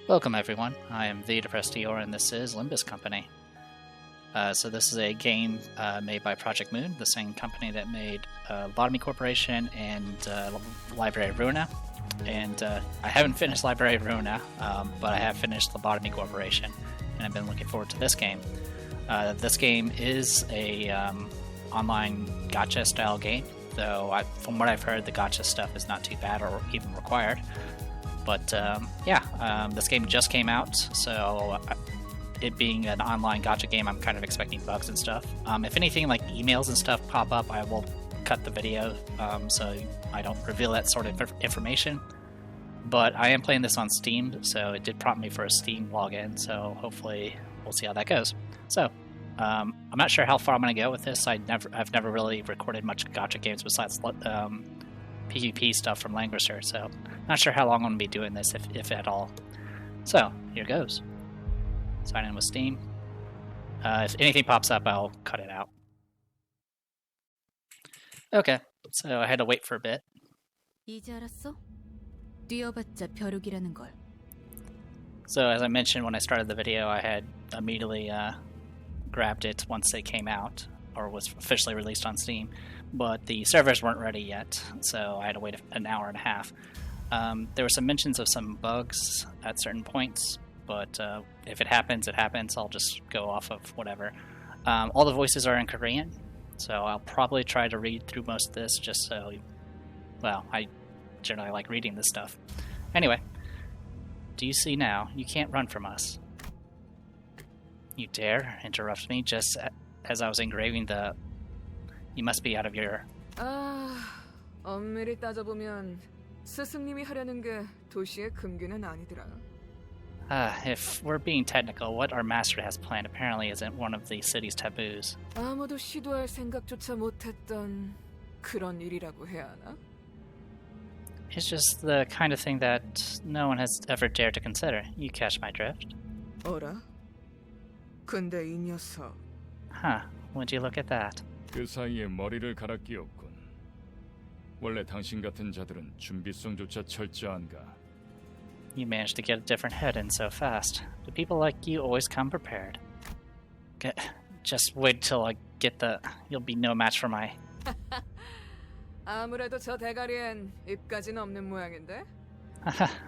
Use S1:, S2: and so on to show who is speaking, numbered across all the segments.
S1: Welcome everyone, I am the Depressed Eeyore and this is Limbus Company. So this is a game made by Project Moon, the same company that made Lobotomy Corporation and Library of Ruina. And I haven't finished Library of Ruina, but I have finished Lobotomy Corporation, and I've been looking forward to this game. This game is a online gacha style game, though from what I've heard, the gacha stuff is not too bad or even required. But this game just came out, so it being an online gacha game, I'm kind of expecting bugs and stuff. If anything like emails and stuff pop up, I will cut the video so I don't reveal that sort of information. But I am playing this on Steam, so it did prompt me for a Steam login, so hopefully we'll see how that goes. So, I'm not sure how far I'm going to go with this. I've never really recorded much gacha games besides PvP stuff from Languisher, so not sure how long I'm going to be doing this, if at all. So, here goes. Sign in with Steam. If anything pops up, I'll cut it out. Okay, so I had to wait for a bit.
S2: 이제 알았어? 뛰어봤자 벼룩이라는 걸.
S1: So as I mentioned when I started the video, I had immediately grabbed it once they came out, or was officially released on Steam, but the servers weren't ready yet, so I had to wait an hour and a half. There were some mentions of some bugs at certain points, but if it happens, it happens. I'll just go off of whatever. All the voices are in Korean, so I'll probably try to read through most of this just so, well, I generally like reading this stuff. Anyway, do you see now? You can't run from us. You dare interrupt me just as I was engraving the... You must be out of your...
S3: 엄밀히 따져보면 스승님이 하려는 게 도시의 금기는 아니더라.
S1: If we're being technical, what our master has planned apparently isn't one of the city's taboos.
S3: 아무도 시도할 생각조차 못했던 그런 일이라고 해야 하나?
S1: It's just the kind of thing that no one has ever dared to consider. You catch my drift?
S3: 어라? 근데 이 녀석...
S1: Huh, would you look at that?
S4: 그 사이에 머리를 갈아 끼웠군. 원래 당신 같은 자들은 준비성조차 철저한가?
S1: You managed to get a different head in so fast. Do people like you always come prepared? Just wait till I get the... You'll be no match for my...
S3: 아무래도 저 대가리엔 입까지는 없는 모양인데?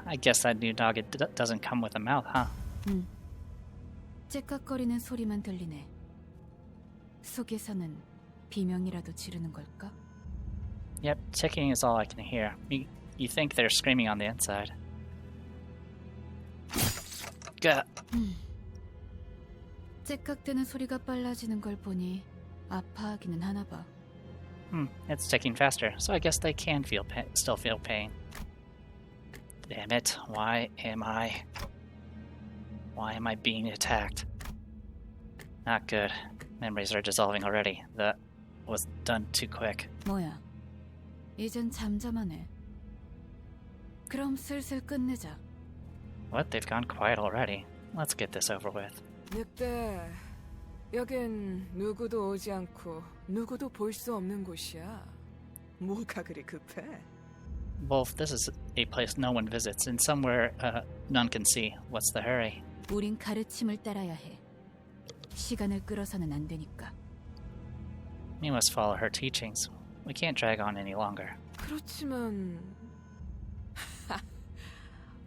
S1: I guess that new dog doesn't come with a mouth, huh?
S2: 째깍거리는 소리만 들리네. 속에서는 비명이라도 지르는 걸까?
S1: Yep, ticking is all I can hear. You think they're screaming on the inside.
S2: 째깍대는 소리가 빨라지는 걸 보니 아파하기는 하나 봐.
S1: It's ticking faster, so I guess they can still feel pain. Damn it, why am I being attacked? Not good. Memories are dissolving already. That was done too quick.
S2: 뭐야, 이젠 잠잠하네. 그럼 슬슬 끝내자.
S1: What? They've gone quiet already. Let's get this over with.
S3: 늑대, 여긴 누구도 오지 않고 누구도 볼 수 없는 곳이야. 뭐가 그리 급해?
S1: Wolf, this is a place no one visits, and somewhere none can see. What's the hurry?
S2: 우린 가르침을 따라야 해. 시간을 끌어서는 안 되니까.
S1: We must follow her teachings. We can't drag on any longer.
S3: 그렇지만...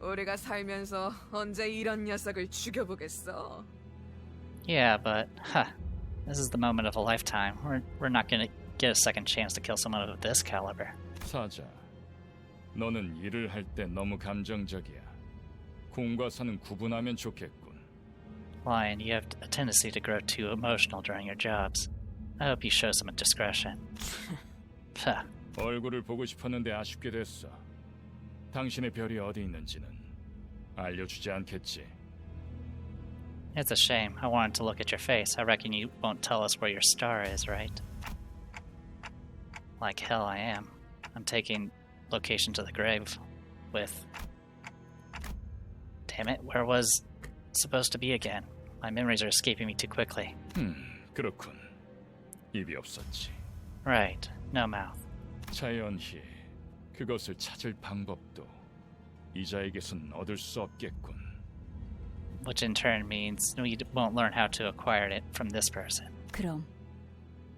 S3: 우리가 살면서 언제 이런 녀석을 죽여보겠어?
S1: Yeah, but, this is the moment of a lifetime. We're not gonna get a second chance to kill someone of this caliber.
S4: 사자, 너는 일을 할 때 너무 감정적이야. 공과 사는 구분하면 좋겠군.
S1: Lion, you have a tendency to grow too emotional during your jobs. I hope you show some discretion.
S4: 얼굴을 보고 싶었는데 아쉽게 됐어. 당신의 별이 어디 있는지는 알려주지 않겠지.
S1: It's a shame. I wanted to look at your face. I reckon you won't tell us where your star is, right? Like hell I am. I'm taking location to the grave with... Damn it, where was supposed to be again? My memories are escaping me too quickly.
S4: 그렇군. 입이 없었지.
S1: Right, no mouth.
S4: 자연히 그것을 찾을 방법도 이자에게선 얻을 수 없겠군.
S1: which in turn means we won't learn how to acquire it from this person.
S2: 그럼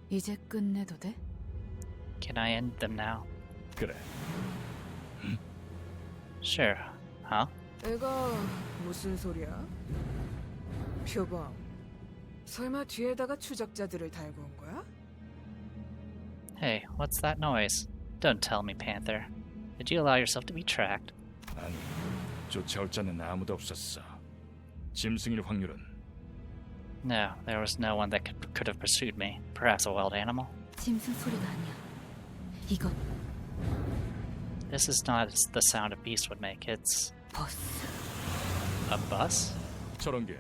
S2: 이제 끝내도 돼?
S1: Can I end them now?
S4: 그래.
S1: Sure. Huh?
S3: 이거 무슨 소리야? 표범, 설마 뒤에다가 추적자들을 달고 온 거야?
S1: Hey, what's that noise? Don't tell me, Panther. Did you allow yourself to be tracked?
S4: 아니, 쫓아올 자는 아무도 없었어. 짐승일 확률은
S1: No, there was no one that could have pursued me. Perhaps a wild animal?
S2: 짐승 소리가 아니야. 이건
S1: This is not the sound a beast would make. It's
S2: 버스.
S1: a bus?
S4: 저런 게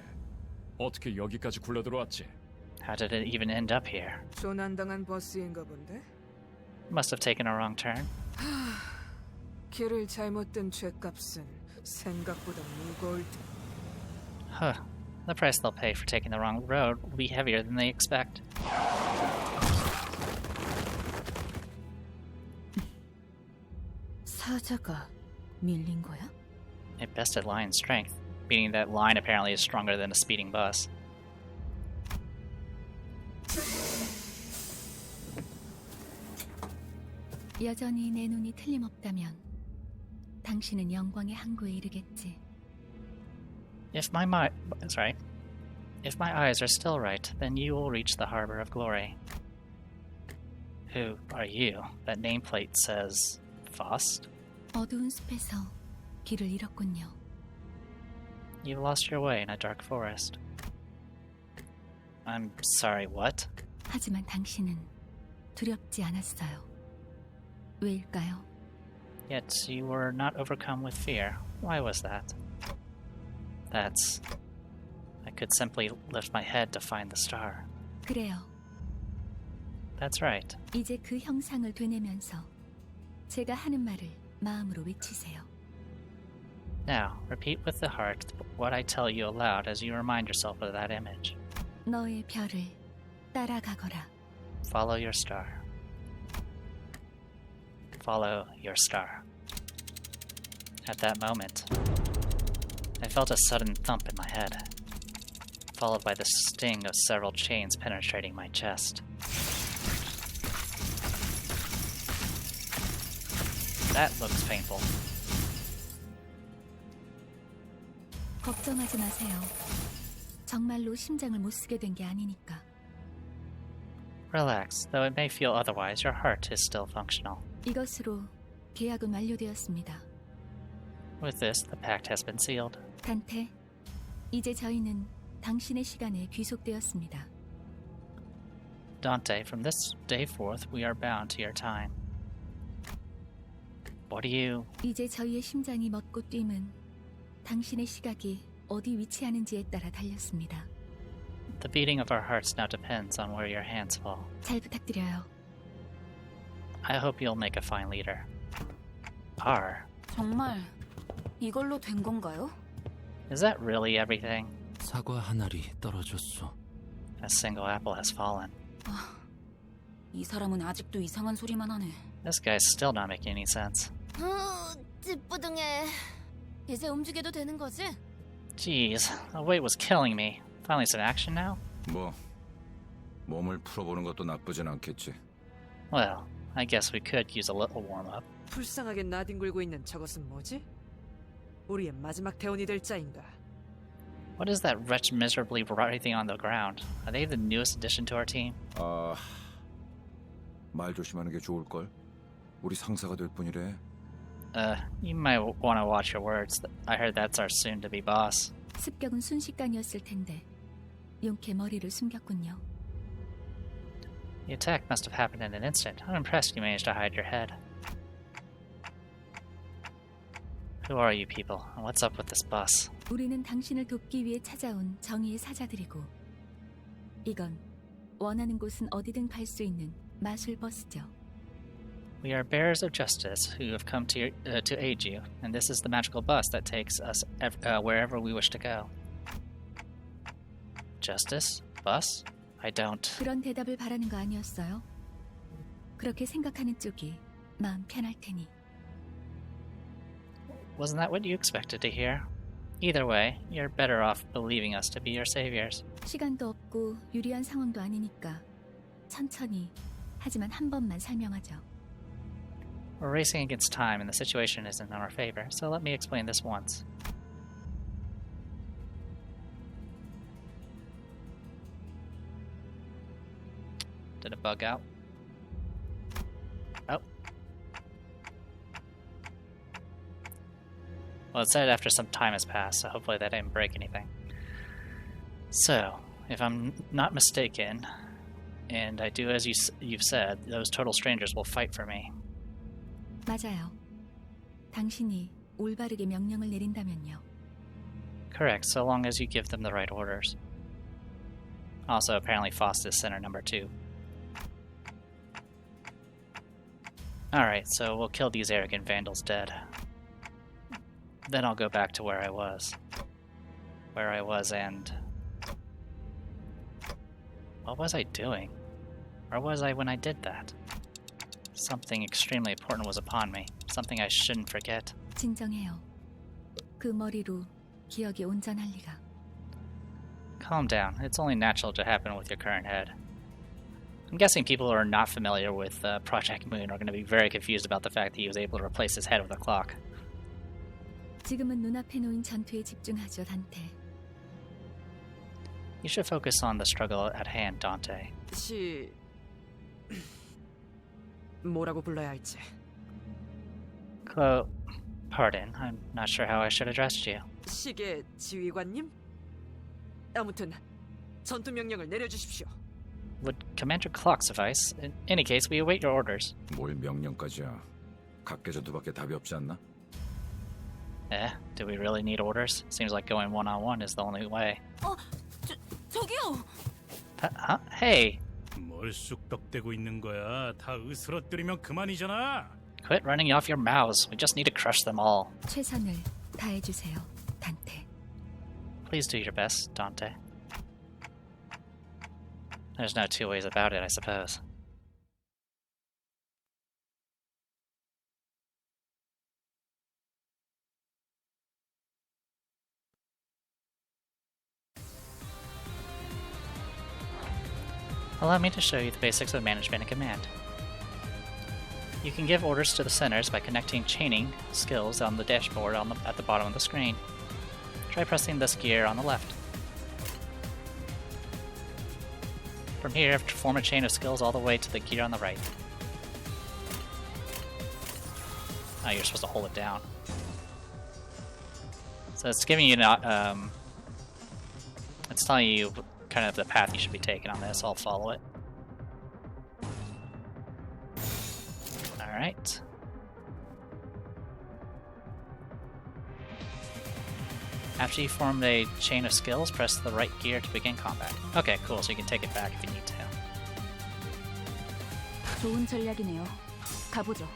S4: 어떻게 여기까지 굴러 들어왔지?
S1: How did it even end up here?
S3: 조난당한 버스인가 본데?
S1: Must have taken a wrong turn.
S3: 길을 잘못 든 죗값은 생각보다 무거울 테.
S1: Huh. The price they'll pay for taking the wrong road will be heavier than they expect.
S2: 사자가 밀린 거야?
S1: It bested Lion's strength, meaning that Lion apparently is stronger than a speeding bus.
S2: 여전히 내 눈이 틀림없다면 당신은 영광의 항구에 이르겠지.
S1: If my eyes are still right, then you will reach the harbor of glory. Who are you? That nameplate says Faust?
S2: 어두운 숲에서 길을 잃었군요.
S1: You've lost your way in a dark forest. I'm sorry, what?
S2: 하지만 당신은 두렵지 않았어요. 왜일까요?
S1: Yet you were not overcome with fear. Why was that? I could simply lift my head to find the star.
S2: 그래요.
S1: That's right.
S2: 이제 그 형상을 되뇌면서 제가 하는 말을 마음으로 외치세요.
S1: Now, repeat with the heart what I tell you aloud as you remind yourself of that image.
S2: 너의 별을 따라가거라.
S1: Follow your star. Follow your star. At that moment, I felt a sudden thump in my head, followed by the sting of several chains penetrating my chest. That looks painful.
S2: 걱정하지 마세요. 정말로 심장을 못 쓰게 된 게 아니니까.
S1: Relax, though it may feel otherwise, your heart is still functional.
S2: 이것으로 계약은 완료되었습니다.
S1: With this, the pact has been sealed.
S2: 단테, 이제 저희는 당신의 시간에 귀속되었습니다.
S1: Dante, from this day forth, we are bound to your time. What do you...
S2: 이제 저희의 심장이 멎고 뛰면 당신의 시각이 어디 위치하는지에 따라 달렸습니다.
S1: The beating of our hearts now depends on where your hands fall.
S2: 잘 부탁드려요.
S1: I hope you'll make a fine leader. R.
S5: 정말 이걸로 된 건가요?
S1: Is that really everything?
S6: 사과 한 알이 떨어졌어.
S1: A single apple has fallen.
S5: 이 사람은 아직도 이상한 소리만 하네.
S1: This guy's still not making any sense.
S5: 찌뿌둥해. 이제 움직여도 되는 거지?
S1: Jeez, the weight was killing me. Finally some action now?
S7: 뭐 몸을 풀어보는 것도 나쁘진 않겠지.
S1: Well, I guess we could use a little warm-up.
S3: 불쌍하게 나뒹굴고 있는 저것은 뭐지? 우리의 마지막 대원이 될 자인가?
S1: What is that wretch miserably writhing on the ground? Are they the newest addition to our team?
S7: 말 조심하는 게 좋을 걸. 우리 상사가 될 뿐이래.
S1: You might want to watch your words. I heard that's our soon-to-be boss.
S2: 습격은 순식간이었을 텐데 용케 머리를 숨겼군요.
S1: The attack must have happened in an instant. I'm impressed you managed to hide your head. Who are you people, and what's up with this bus?
S2: 우리는 당신을 돕기 위해 찾아온 정의의 사자들이고 이건 원하는 곳은 어디든 갈 수 있는 마술 버스죠.
S1: We are bearers of justice who have come to aid you, and this is the magical bus that takes us wherever we wish to go. Justice? Bus? I don't...
S2: 그런 대답을 바라는 거 아니었어요? 그렇게 생각하는 쪽이 마음 편할 테니.
S1: Wasn't that what you expected to hear? Either way, you're better off believing us to be your saviors.
S2: 시간도 없고 유리한 상황도 아니니까 천천히 하지만 한 번만 설명하죠.
S1: We're racing against time and the situation isn't in our favor, so let me explain this once. Did it bug out? Oh. Well, it said after some time has passed, so hopefully that didn't break anything. So, if I'm not mistaken, and I do as you've said, those total strangers will fight for me.
S2: 맞아요. 당신이 올바르게 명령을 내린다면요.
S1: Correct, so long as you give them the right orders. Also, apparently Faust is center number 2. Alright, so we'll kill these arrogant vandals dead. Then I'll go back to where I was. And... what was I doing? Where was I when I did that? Something extremely important was upon me. Something I shouldn't forget.
S2: 진정해요. 그 머리로 기억이 온전할 리가.
S1: Calm down. It's only natural to happen with your current head. I'm guessing people who are not familiar with Project Moon are going to be very confused about the fact that he was able to replace his head with a clock.
S2: 지금은 눈앞에 놓인 전투에 집중하죠, 단테.
S1: You should focus on the struggle at hand, Dante.
S3: 뭐라고 불러야 할지.
S1: Pardon, I'm not sure how I should address you.
S3: 시계 지휘관님? 아무튼 전투 명령을 내려주십시오.
S1: Would Commander Clock suffice? In any case, we await your orders.
S7: 뭘 명령까지야. 각계전투밖에 답이 없지 않나?
S1: Do we really need orders? Seems like going one-on-one is the only way.
S5: 저기요.
S1: Huh? Hey!
S8: 뭘 쑥덕대고 있는 거야? 다 으스러뜨리면 그만이잖아.
S1: Quit running off your mouths. We just need to crush them all.
S2: 최선을 다해주세요, 단테.
S1: Please do your best, Dante. There's no two ways about it, I suppose. Allow me to show you the basics of management and command. You can give orders to the centers by connecting chaining skills on the dashboard at the bottom of the screen. Try pressing this gear on the left. From here, form a chain of skills all the way to the gear on the right. Oh, you're supposed to hold it down. So it's giving you it's telling you kind of the path you should be taking on this. I'll follow it. Alright. After you form a chain of skills, press the right gear to begin combat. Okay, cool, so you can take it back if you need to.
S5: 좋은 전략이네요. 가보죠.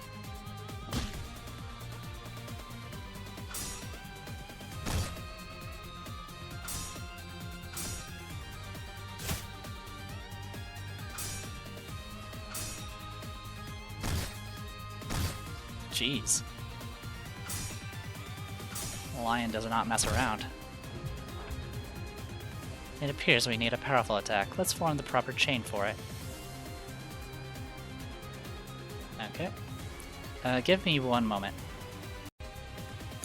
S1: Jeez. The lion does not mess around. It appears we need a powerful attack. Let's form the proper chain for it. Okay. Give me one moment.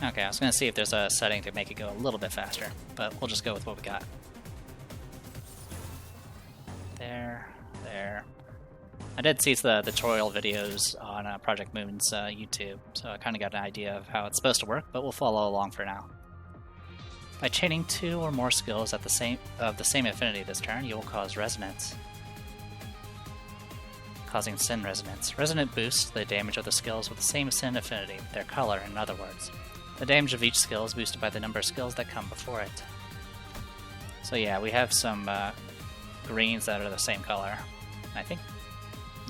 S1: Okay, I was gonna see if there's a setting to make it go a little bit faster, but we'll just go with what we got. There. I did see the tutorial videos on Project Moon's YouTube, so I kind of got an idea of how it's supposed to work, but we'll follow along for now. By chaining 2 or more skills of the same affinity this turn, you will cause resonance. Causing sin resonance. Resonant boosts the damage of the skills with the same sin affinity, their color in other words. The damage of each skill is boosted by the number of skills that come before it. So yeah, we have some greens that are the same color. I think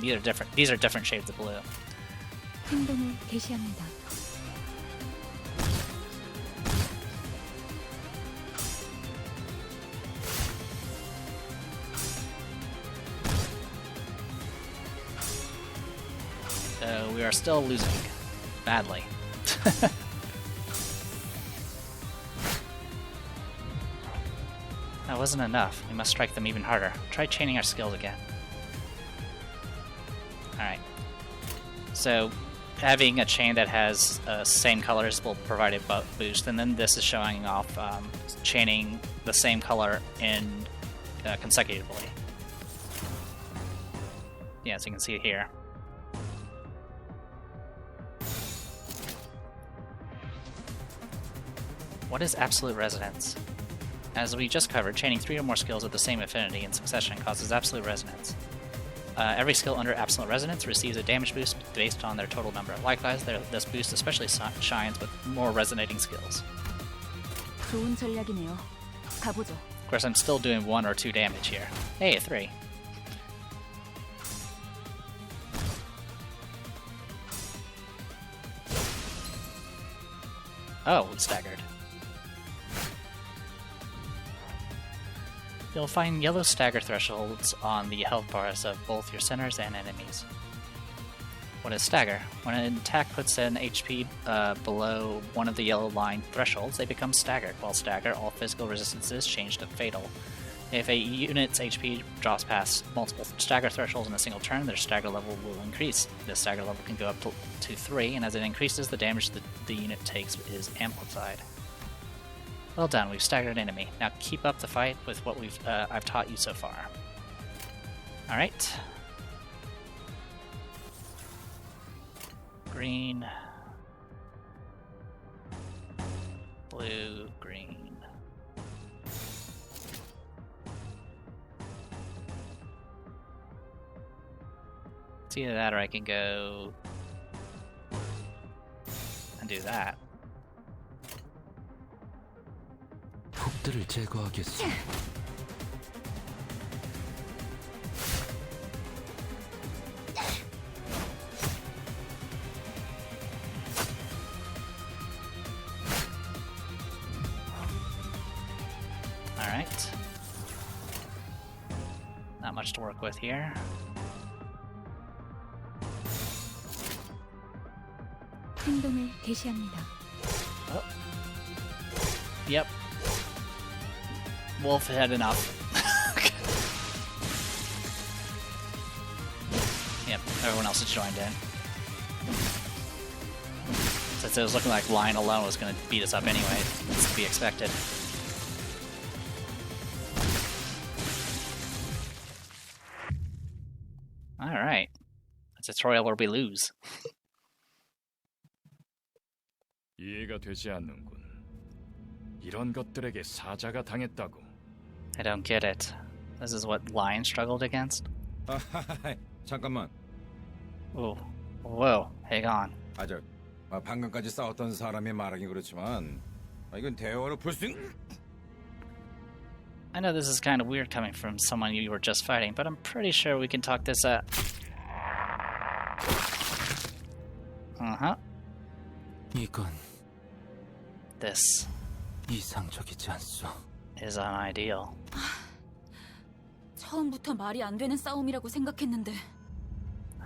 S1: these are different shades of blue.
S2: 행동을 개시합니다.
S1: So we are still losing badly. That wasn't enough. We must strike them even harder. Try chaining our skills again. Alright. So, having a chain that has same colors will provide a boost, and then this is showing off chaining the same color in consecutively. Yeah, so you can see it here. What is absolute resonance? As we just covered, chaining 3 or more skills with the same affinity in succession causes absolute resonance. Every skill under absolute resonance receives a damage boost based on their total number. Likewise, this boost especially shines with more resonating skills.
S2: 좋은 전략이네요. 가보죠.
S1: Of course, I'm still doing 1 or 2 damage here. Hey, 3. Oh, we staggered. You'll find yellow stagger thresholds on the health bars of both your centers and enemies. What is stagger? When an attack puts an HP below one of the yellow line thresholds, they become staggered. While stagger, all physical resistances change to fatal. If a unit's HP drops past multiple stagger thresholds in a single turn, their stagger level will increase. This stagger level can go up to 3, and as it increases, the damage the unit takes is amplified. Well done, we've staggered an enemy. Now keep up the fight with what I've taught you so far. Alright. Green. Blue, green. It's either that or I can go and do that.
S6: 폭들을 제거하겠소.
S1: Alright. Not much to work with here.
S2: 행동을 개시합니다.
S1: Oh. Yep. Wolf had enough. Yep, everyone else has joined in. Since it was looking like Lion alone was going to beat us up anyway, it's to be expected. Alright. It's a tutorial where we lose.
S4: 이해가 되지 않는군. 이런 것들에게 사자가 당했다고.
S1: I don't get it. This is what Lion struggled against?
S7: 잠깐만.
S1: Ooh. Whoa, hang on.
S7: 방금까지 싸웠던 사람이 말하긴 그렇지만 이건 대화로 볼 수 있는...
S1: I know this is kind of weird coming from someone you were just fighting, but I'm pretty sure we can talk this out. Uh-huh.
S6: 이건
S1: This
S6: 이상적이지 않소.
S1: is unideal.
S5: 처음부터 말이 안 되는 싸움이라고 생각했는데.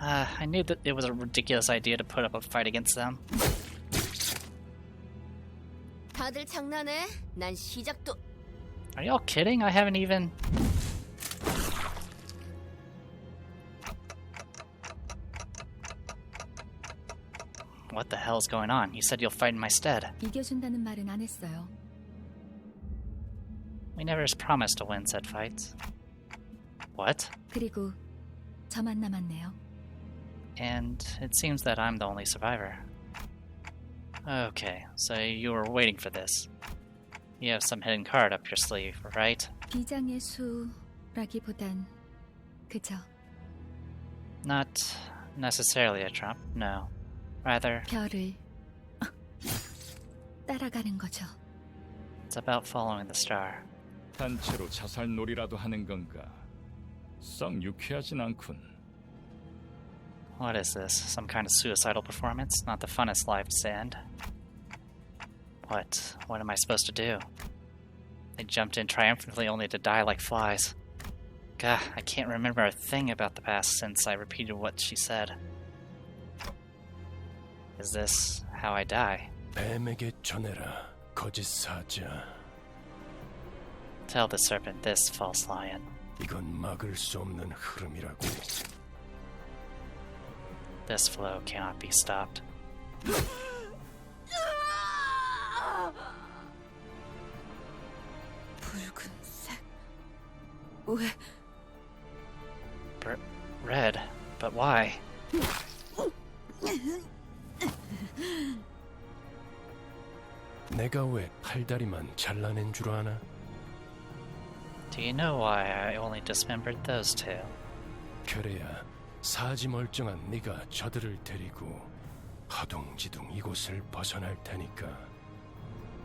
S1: I knew that it was a ridiculous idea to put up a fight against them.
S9: 다들 장난해? 난 시작도...
S1: Are y'all kidding? I haven't even... What the hell's going on? You said you'll fight in my stead.
S2: 이겨준다는 말은 안 했어요.
S1: We never promised to win said fights. What?
S2: 그리고 저만 남았네요.
S1: And it seems that I'm the only survivor. Okay, so you were waiting for this. You have some hidden card up your sleeve, right?
S2: 비장의 수라기보단 그저
S1: Not necessarily a trump, no. Rather,
S2: 별을 따라가는 거죠.
S1: it's about following the star.
S4: 단체로 자살놀이라도 하는 건가? 썩 유쾌하진 않군.
S1: What is this? Some kind of suicidal performance? Not the funnest life to end. What? What am I supposed to do? They jumped in triumphantly only to die like flies. Gah, I can't remember a thing about the past since I repeated what she said. Is this how I die?
S10: 뱀에게 전해라, 거짓 사자.
S1: Tell the serpent this, false lion.
S10: 이건 막을 수 없는 흐름이라고.
S1: This flow cannot be stopped.
S2: 붉은색. 왜?
S1: Red, but why?
S10: 내가 왜 팔다리만 잘라낸 줄 아나?
S1: Do you know why I only dismembered those two?
S10: 그래야 사지 멀쩡한 네가 저들을 데리고 허둥지둥 이곳을 벗어날 테니까.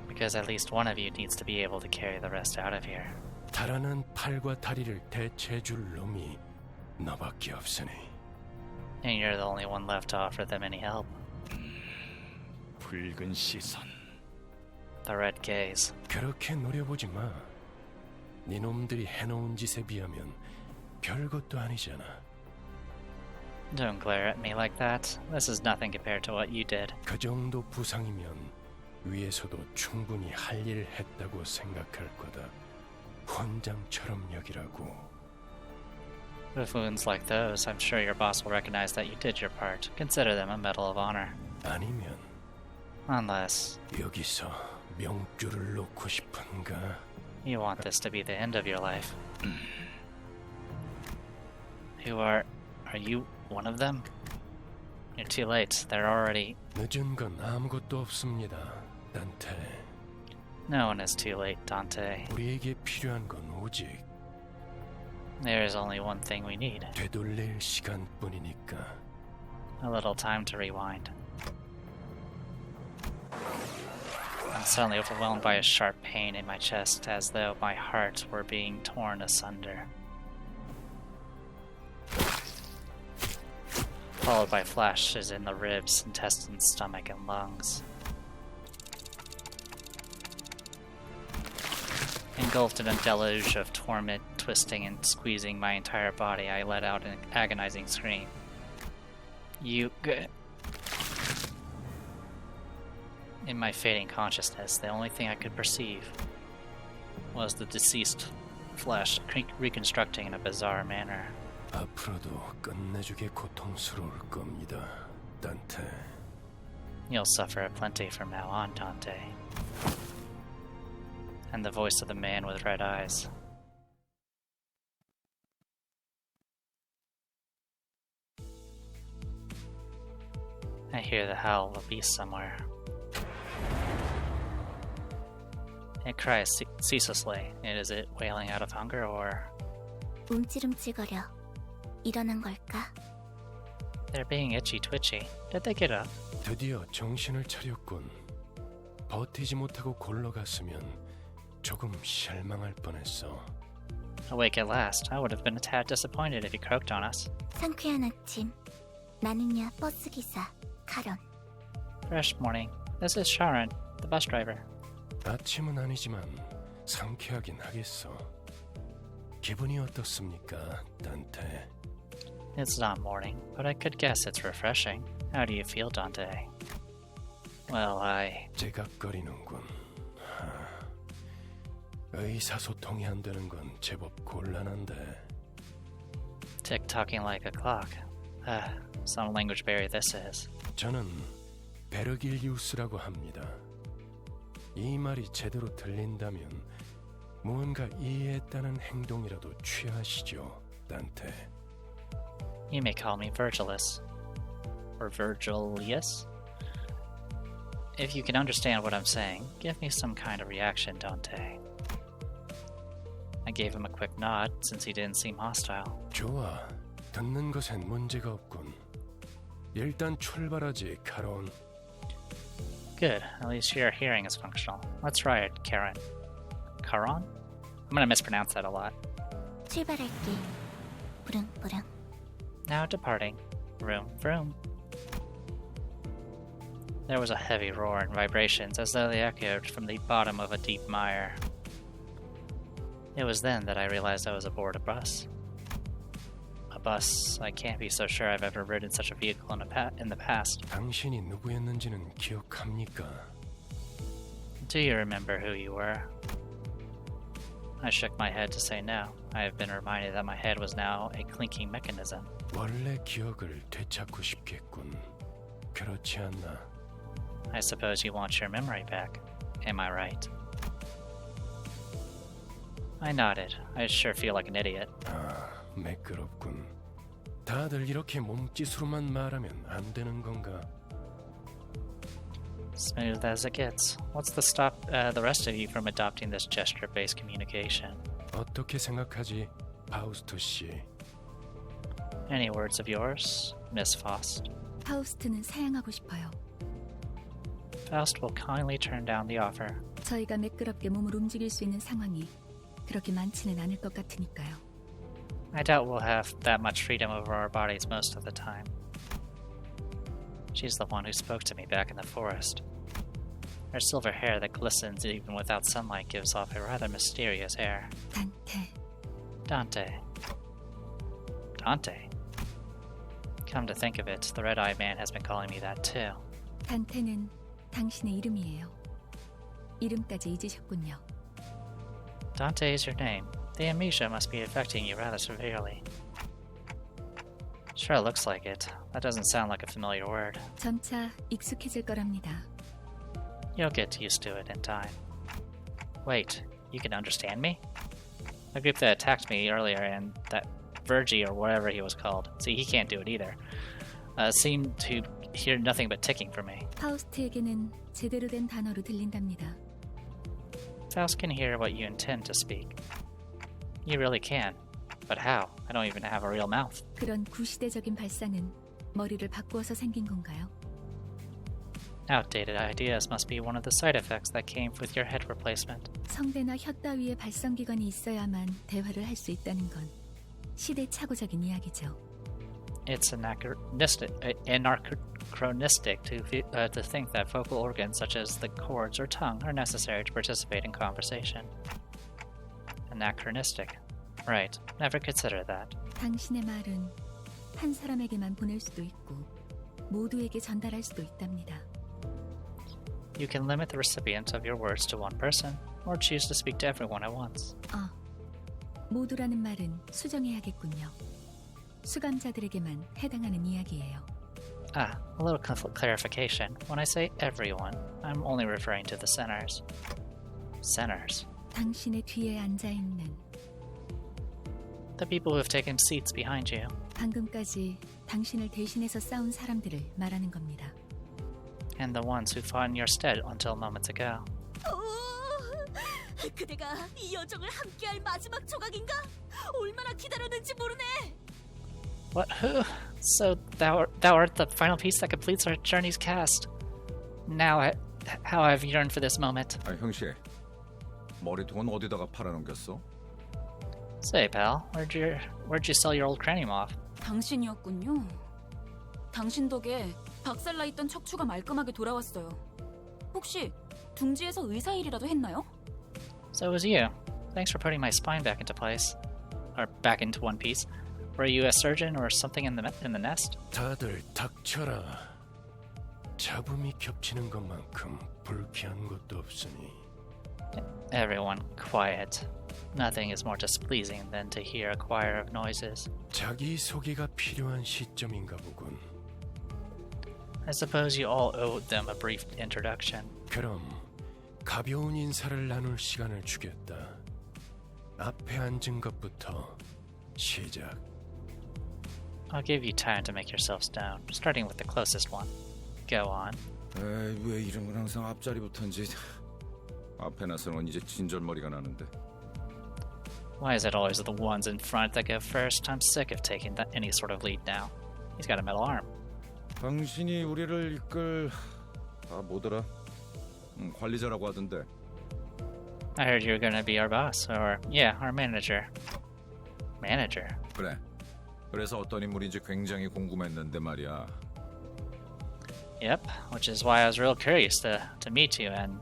S1: Because at least one of you needs to be able to carry the rest out of here.
S10: 달아난 팔과 다리를 대체해줄 놈이 너밖에 없으니.
S1: And you're the only one left to offer them any help.
S4: 붉은 시선.
S1: The red gaze.
S10: 그렇게 노려보지 마. 네 놈들이 해놓은 짓에 비하면 별것도 아니잖아.
S1: Don't glare at me like that. This is nothing compared to what you did.
S10: 그 정도 부상이면 위에서도 충분히 할 일 했다고 생각할 거다. 훈장처럼 여기라고.
S1: With wounds like those, I'm sure your boss will recognize that you did your part. Consider them a Medal of Honor.
S10: 아니면
S1: Unless
S10: 여기서 명줄을 놓고 싶은가?
S1: you want this to be the end of your life. Who are you one of them? You're too late. They're already...
S10: 늦은 건 아무것도 없습니다, 단테.
S1: No one is too late, Dante.
S10: 우리에게 필요한 건 오직
S1: There is only one thing we need.
S10: 되돌릴 시간뿐이니까.
S1: A little time to rewind. I'm suddenly overwhelmed by a sharp pain in my chest, as though my heart were being torn asunder. Followed by flashes in the ribs, intestines, stomach, and lungs. Engulfed in a deluge of torment, twisting and squeezing my entire body, I let out an agonizing scream. In my fading consciousness, the only thing I could perceive was the deceased flesh reconstructing in a bizarre manner.
S10: 앞으로도 끝내주게 고통스러울 겁니다, 단테.
S1: You'll suffer plenty from now on, Dante. And the voice of the man with red eyes. I hear the howl of a beast somewhere. It cries ceaselessly. Is it wailing out of hunger or...
S9: 움찔움찔거려. 일어난 걸까?
S1: They're being itchy-twitchy. Did they get up?
S10: 드디어 정신을 차렸군. 버티지 못하고 골러갔으면 조금 실망할 뻔했어.
S1: Awake at last. I would have been a tad disappointed if you croaked on us.
S9: 상쾌한 아침. 나는야 버스기사 카런.
S1: Fresh morning. This is Sharon, the bus driver.
S10: 아침은 아니지만 상쾌하긴 하겠어. 기분이 어떻습니까, 단테?
S1: It's not morning, but I could guess it's refreshing. How do you feel, Dante? Well,
S10: 제각거리는군. 의사소통이 안 되는 건 제법 곤란한데.
S1: Tick-tocking like a clock. Some language barrier this is.
S10: 저는 베르길리우스라고 합니다. 이 말이 제대로 들린다면 무언가 이해했다는 행동이라도 취하시죠, 단테.
S1: You may call me Virgilus. Or Virgilius? If you can understand what I'm saying, give me some kind of reaction, Dante. I gave him a quick nod, since he didn't seem hostile.
S10: 좋아, 듣는 것엔 문제가 없군. 일단 출발하지, 카론.
S1: Good, at least your hearing is functional. Let's ride, Karen. Caron? I'm gonna mispronounce that a lot.
S9: 출발할게. 부릉부릉.
S1: Now departing. Vroom, vroom. There was a heavy roar and vibrations as though they echoed from the bottom of a deep mire. It was then that I realized I was aboard a bus. A bus. I can't be so sure I've ever ridden such a vehicle in the past.
S10: 당신이 누구였는지는 기억합니까?
S1: Do you remember who you were? I shook my head to say no. I have been reminded that my head was now a clinking mechanism.
S10: 원래 기억을 되찾고 싶겠군. 그렇지 않나?
S1: I suppose you want your memory back. Am I right? I nodded. I sure feel like an idiot.
S10: 아, 매끄럽군. 다들 이렇게 몸짓으로만 말하면 안 되는 건가?
S1: Smooth as it gets. What's to stop the rest of you from adopting this gesture-based communication?
S10: 어떻게 생각하지, 파우스토 씨?
S1: Any words of yours, Miss Faust?
S2: 파우스트는 사양하고 싶어요.
S1: Faust will kindly turn down the offer.
S2: 저희가 매끄럽게 몸을 움직일 수 있는 상황이 그렇게 많지는 않을 것 같으니까요.
S1: I doubt we'll have that much freedom over our bodies most of the time. She's the one who spoke to me back in the forest. Her silver hair that glistens even without sunlight gives off a rather mysterious air.
S2: 단테.
S1: Dante. Dante? Come to think of it, the red-eyed man has been calling me that too.
S2: 단테는 당신의 이름이에요. 이름까지 잊으셨군요.
S1: Dante is your name. The amnesia must be affecting you rather severely. Sure looks like it. That doesn't sound like a familiar word.
S2: 점차 익숙해질 거랍니다.
S1: You'll get used to it in time. Wait, you can understand me? The group that attacked me earlier and that Virgie or whatever he was called, see, he can't do it either, seemed to hear nothing but ticking for me.
S2: 파우스트에게는 제대로 된 단어로 들린답니다.
S1: Faust can hear what you intend to speak. You really can. But how? I don't even have a real mouth.
S2: 그런 구시대적인 발상은 머리를 바꾸어서 생긴 건가요?
S1: Outdated ideas must be one of the side effects that came with your head replacement.
S2: 성대나 혀 따위의 발성기관이 있어야만 대화를 할 수 있다는 건 시대착오적인 이야기죠.
S1: It's anachronistic to think that vocal organs such as the cords or tongue are necessary to participate in conversation. Anachronistic. Right. Never consider that.
S2: 당신의 말은 한 사람에게만 보낼 수도 있고 모두에게 전달할 수도 있답니다.
S1: You can limit the recipient of your words to one person, or choose to speak to everyone at once.
S2: 모두라는 말은 수정해야겠군요. 수감자들에게만 해당하는 이야기예요.
S1: A little clarification. When I say everyone, I'm only referring to the sinners. Sinners?
S2: 당신의 뒤에 앉아있는
S1: The people who have taken seats behind you.
S2: 방금까지 당신을 대신해서 싸운 사람들을 말하는 겁니다.
S1: And the ones who fought in your stead until moments ago.
S5: 그대가 이 여정을 함께할 마지막 조각인가? 얼마나 기다렸는지 모르네.
S1: What? Who? So thou art the final piece that completes our journey's cast. Now, how I've yearned for this moment.
S7: 아, 형씨, 머리통은 어디다가 팔아넘겼어?
S1: Say, pal, where'd you sell your old cranium off?
S5: 당신이었군요. 당신 덕에 박살나 있던 척추가 말끔하게 돌아왔어요. 혹시 둥지에서 의사 일이라도 했나요?
S1: So it was you. Thanks for putting my spine back into place. Or back into one piece. Were you a surgeon or something in the nest?
S10: 다들 닥쳐라. 잡음이 겹치는 것만큼 불쾌한 것도 없으니.
S1: Everyone, quiet. Nothing is more displeasing than to hear a choir of noises.
S10: 자기 소개가 필요한 시점인가 보군.
S1: I suppose you all owed them a brief introduction.
S10: 그럼 가벼운 인사를 나눌 시간을 주겠다. 앞에 앉은 것부터 시작.
S1: I'll give you time to make yourselves known, starting with the closest one. Go on.
S7: 에이, 왜 이런 건 항상 앞자리부터인지. 앞에 나서는 이제 진절머리가 나는데.
S1: Why is it always the ones in front that go first? I'm sick of taking any sort of lead now. He's got a metal arm.
S7: 당신이 우리를 이끌... 뭐더라? 관리자라고 하던데.
S1: I heard you were going to be our boss, or, yeah, our manager. Manager?
S7: 그래. 그래서 어떤 인물인지 굉장히 궁금했는데 말이야.
S1: Yep, which is why I was real curious to meet you and...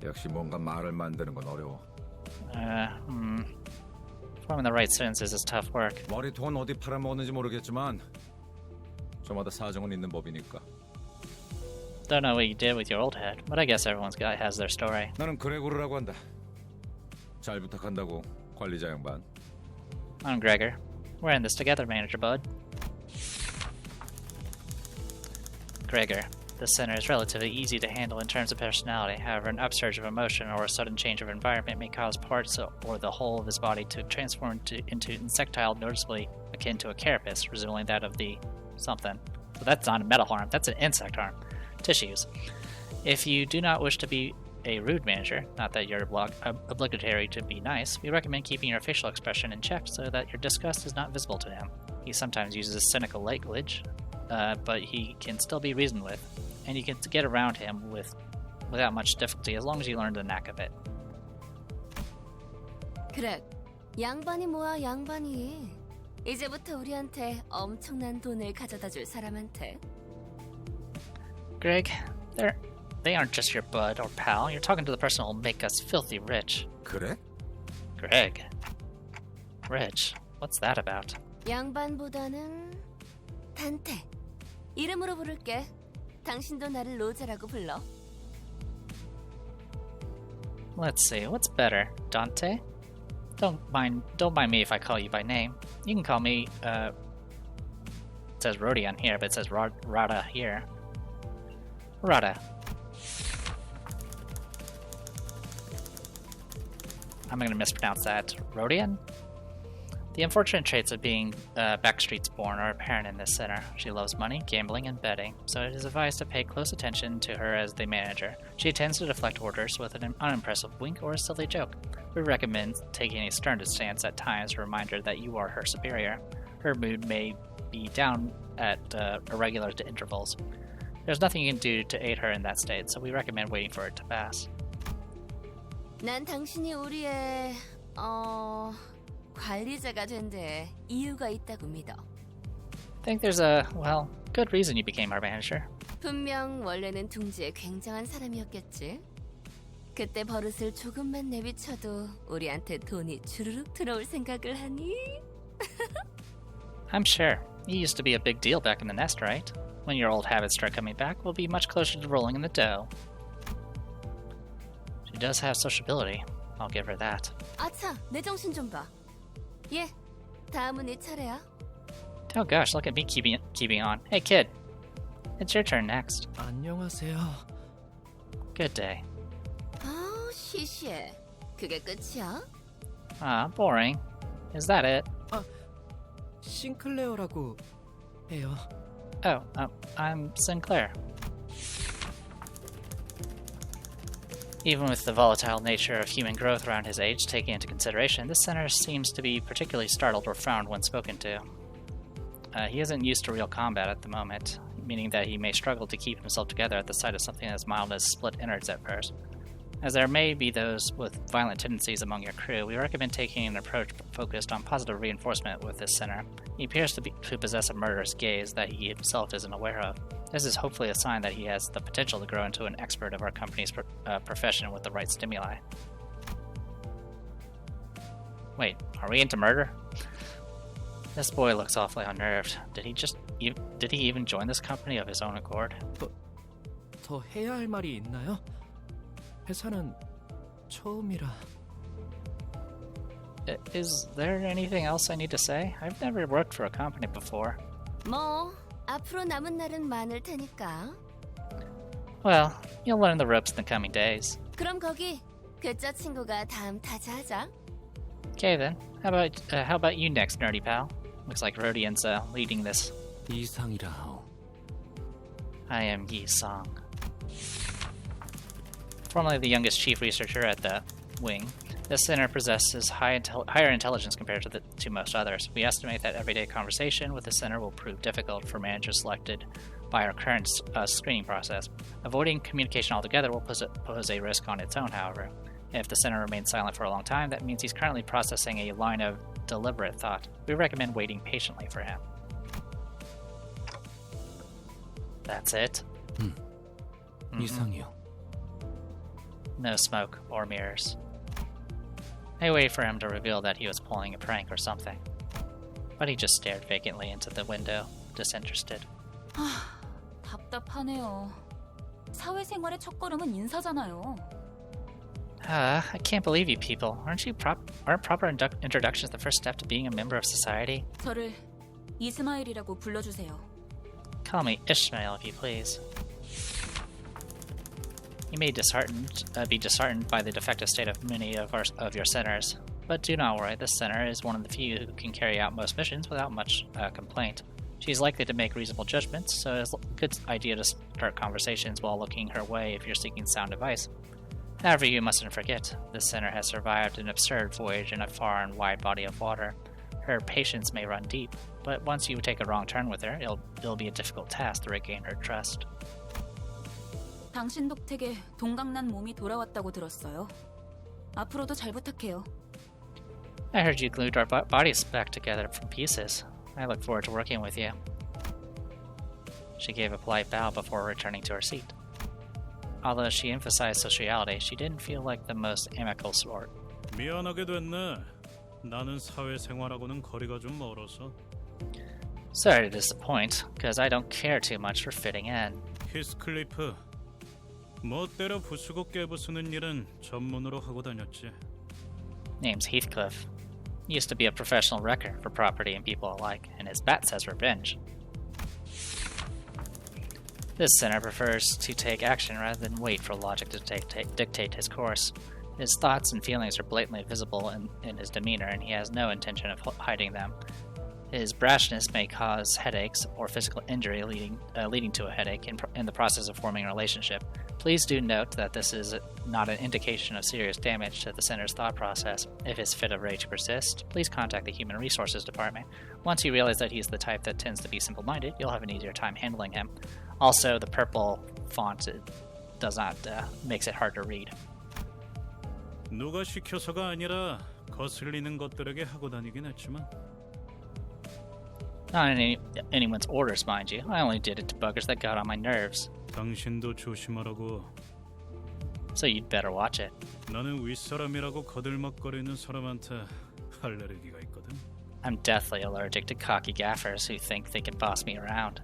S7: 역시 뭔가 말을 만드는 건 어려워.
S1: Forming the right sentences is tough work.
S7: 머리통은 어디 팔아먹었는지 모르겠지만 저마다 사정은 있는 법이니까.
S1: Don't know what you did with your old head, but I guess everyone's guy has their story.
S7: 나는 그레고르라고 한다. 잘 부탁한다고 관리자 양반.
S1: I'm Gregor. We're in this together, Manager Bud. Gregor. The center is relatively easy to handle in terms of personality. However, an upsurge of emotion or a sudden change of environment may cause parts or the whole of his body to transform into insectile, noticeably akin to a carapace, resembling that of the something. So that's not a metal harm, that's an insect harm. Tissues. If you do not wish to be a rude manager, not that you're obligatory to be nice, we recommend keeping your facial expression in check so that your disgust is not visible to him. He sometimes uses cynical language, but he can still be reasoned with, and you can get around him without much difficulty as long as you learn the knack of it.
S5: 그래, 양반이 뭐야 양반이. 이제부터 우리한테 엄청난 돈을 가져다 줄 사람한테.
S1: Greg, they aren't just your bud or pal. You're talking to the person who will make us filthy rich.
S7: 그래?
S1: Greg. Rich? What's that about?
S5: 양반보다는 단테. 이름으로 부를게. 당신도 나를 로제라고 불러.
S1: Let's see, what's better? Dante? Don't mind me if I call you by name. You can call me, it says Rodion here, but it says Rada here. Rada. I'm gonna mispronounce that. Rodion? The unfortunate traits of being Backstreet's born are apparent in this center. She loves money, gambling, and betting, so it is advised to pay close attention to her as the manager. She tends to deflect orders with an unimpressive wink or a silly joke. We recommend taking a stern stance at times, a reminder that you are her superior. Her mood may be down at irregular intervals. There's nothing you can do to aid her in that state, so we recommend waiting for it to pass.
S5: 난 당신이 우리의 관리자가 된 데 이유가 있다고 믿어.
S1: Think there's a, well, good reason you became our manager.
S5: 분명 원래는 둥지에 굉장한 사람이었겠지. 그때 버릇을 조금만 내비쳐도 우리한테 돈이 주르륵 들어올 생각을 하니?
S1: I'm sure. You used to be a big deal back in the nest, right? When your old habits start coming back, we'll be much closer to rolling in the dough. She does have sociability. I'll give her that.
S5: 아차, 내 정신 좀 봐. 예, 다음은 네 차례야.
S1: Oh gosh, look at me keeping on. Hey kid, it's your turn next.
S6: 안녕하세요.
S1: Good day.
S5: 아, 시시해. 그게 끝이야?
S1: Ah, boring. Is that it?
S6: 싱클레어라고 해요.
S1: Oh, I'm Sinclair. Even with the volatile nature of human growth around his age taken into consideration, this center seems to be particularly startled or frowned when spoken to. He isn't used to real combat at the moment, meaning that he may struggle to keep himself together at the sight of something as mild as split innards at first. As there may be those with violent tendencies among your crew, we recommend taking an approach focused on positive reinforcement with this center. He appears to possess a murderous gaze that he himself isn't aware of. This is hopefully a sign that he has the potential to grow into an expert of our company's profession with the right stimuli. Wait, are we into murder? This boy looks awfully unnerved. Did he even join this company of his own accord?
S6: 더 해야 할 말이 있나요? 회사는 처음이라.
S1: Is there anything else I need to say? I've never worked for a company before.
S5: 뭐, 앞으로 남은 날은 많을 테니까.
S1: Well, you'll learn the ropes in the coming days.
S5: 그럼 거기 괴짜 친구가 다음 타자하자.
S1: Okay then. How about you next, nerdy pal? Looks like Rodion's leading this.
S6: 이상이라 하오.
S1: I am Yi Song. Formerly the youngest chief researcher at the wing, this center possesses higher intelligence compared to most others. We estimate that everyday conversation with the center will prove difficult for managers selected by our current screening process. Avoiding communication altogether will pose a risk on its own, however. If the center remains silent for a long time, that means he's currently processing a line of deliberate thought. We recommend waiting patiently for him. That's it?
S6: 이상해요.
S1: No smoke or mirrors. I waited for him to reveal that he was pulling a prank or something. But he just stared vacantly into the window, disinterested.
S2: 답답하네요. 사회생활의 첫걸음은 인사잖아요.
S1: I can't believe you people. Aren't proper introductions the first step to being a member of society?
S2: 저를 이스마일이라고 불러주세요.
S1: Call me Ishmael, if you please. You may be disheartened by the defective state of many of your centers, but do not worry. This center is one of the few who can carry out most missions without much complaint. She is likely to make reasonable judgments, so it's a good idea to start conversations while looking her way if you're seeking sound advice. However, you mustn't forget, this center has survived an absurd voyage in a far and wide body of water. Her patience may run deep, but once you take a wrong turn with her, it'll be a difficult task to regain her trust.
S2: 당신 덕택에 동강난 몸이 돌아왔다고 들었어요. 앞으로도 잘 부탁해요.
S1: I heard you glued our bodies back together from pieces. I look forward to working with you. She gave a polite bow before returning to her seat. Although she emphasized sociality, she didn't feel like the most amicable sort.
S8: 미안하게 됐네. 나는 사회생활하고는 거리가 좀 멀어서.
S1: Sorry to disappoint, because I don't care too much for fitting in.
S8: 히스클리프, 멋대로 부수고 깨부수는 일은 전문으로 하고 다녔지.
S1: Name's Heathcliff. Used to be a professional wrecker for property and people alike, and his bat says revenge. This sinner prefers to take action rather than wait for logic to dictate his course. His thoughts and feelings are blatantly visible in his demeanor, and he has no intention of hiding them. His brashness may cause headaches or physical injury leading to a headache in the process of forming a relationship. Please do note that this is not an indication of serious damage to the sinner's thought process. If his fit of rage persists, please contact the Human Resources Department. Once you realize that he's the type that tends to be simple-minded, you'll have an easier time handling him. Also, the purple font makes it hard to read.
S8: 누가 시켜서가 아니라 거슬리는 것들에게 하고 다니긴 했지만.
S1: Not anyone's orders, mind you. I only did it to buggers that got on my nerves.
S8: 당신도 조심하라고.
S1: So you'd better watch it.
S8: 나는 윗사람이라고 거들먹거리는 사람한테 알레르기가 있거든.
S1: I'm deathly allergic to cocky gaffers who think they can boss me around.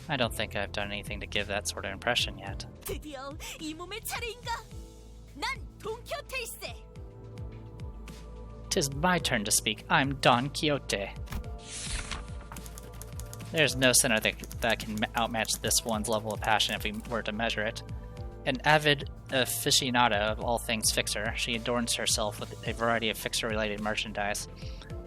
S1: I don't think I've done anything to give that sort of impression yet.
S5: 드디어 이 몸의 차례인가? 난 돈키호테일세.
S1: 'Tis my turn to speak. I'm Don Quixote. There's no sinner that can outmatch this one's level of passion if we were to measure it. An avid aficionado of all things Fixer, she adorns herself with a variety of Fixer-related merchandise.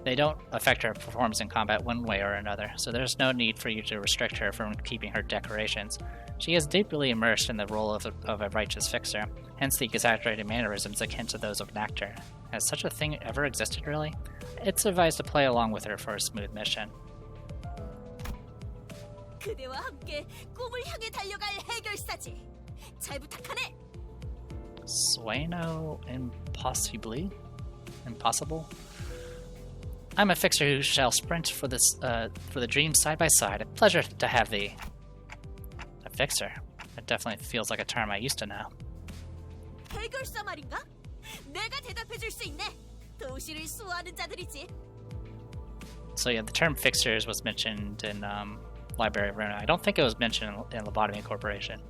S1: They don't affect her performance in combat one way or another, so there's no need for you to restrict her from keeping her decorations. She is deeply immersed in the role of a righteous Fixer, hence the exaggerated mannerisms akin to those of an actor. Has such a thing ever existed, really? It's advised to play along with her for a smooth mission.
S5: 그대와 함께 꿈을 향해 달려갈 해결사지. 잘 부탁하네.
S1: Sueno impossible? I'm a Fixer who shall sprint for the dream side by side. A pleasure to have thee. A Fixer? That definitely feels like a term I used to know.
S5: 해결사 말인가? 내가 대답해줄 수 있네. 도시를 수호하는 자들이지.
S1: So yeah, the term Fixers was mentioned in Library of Ruina. I don't think it was mentioned in Lobotomy Corporation.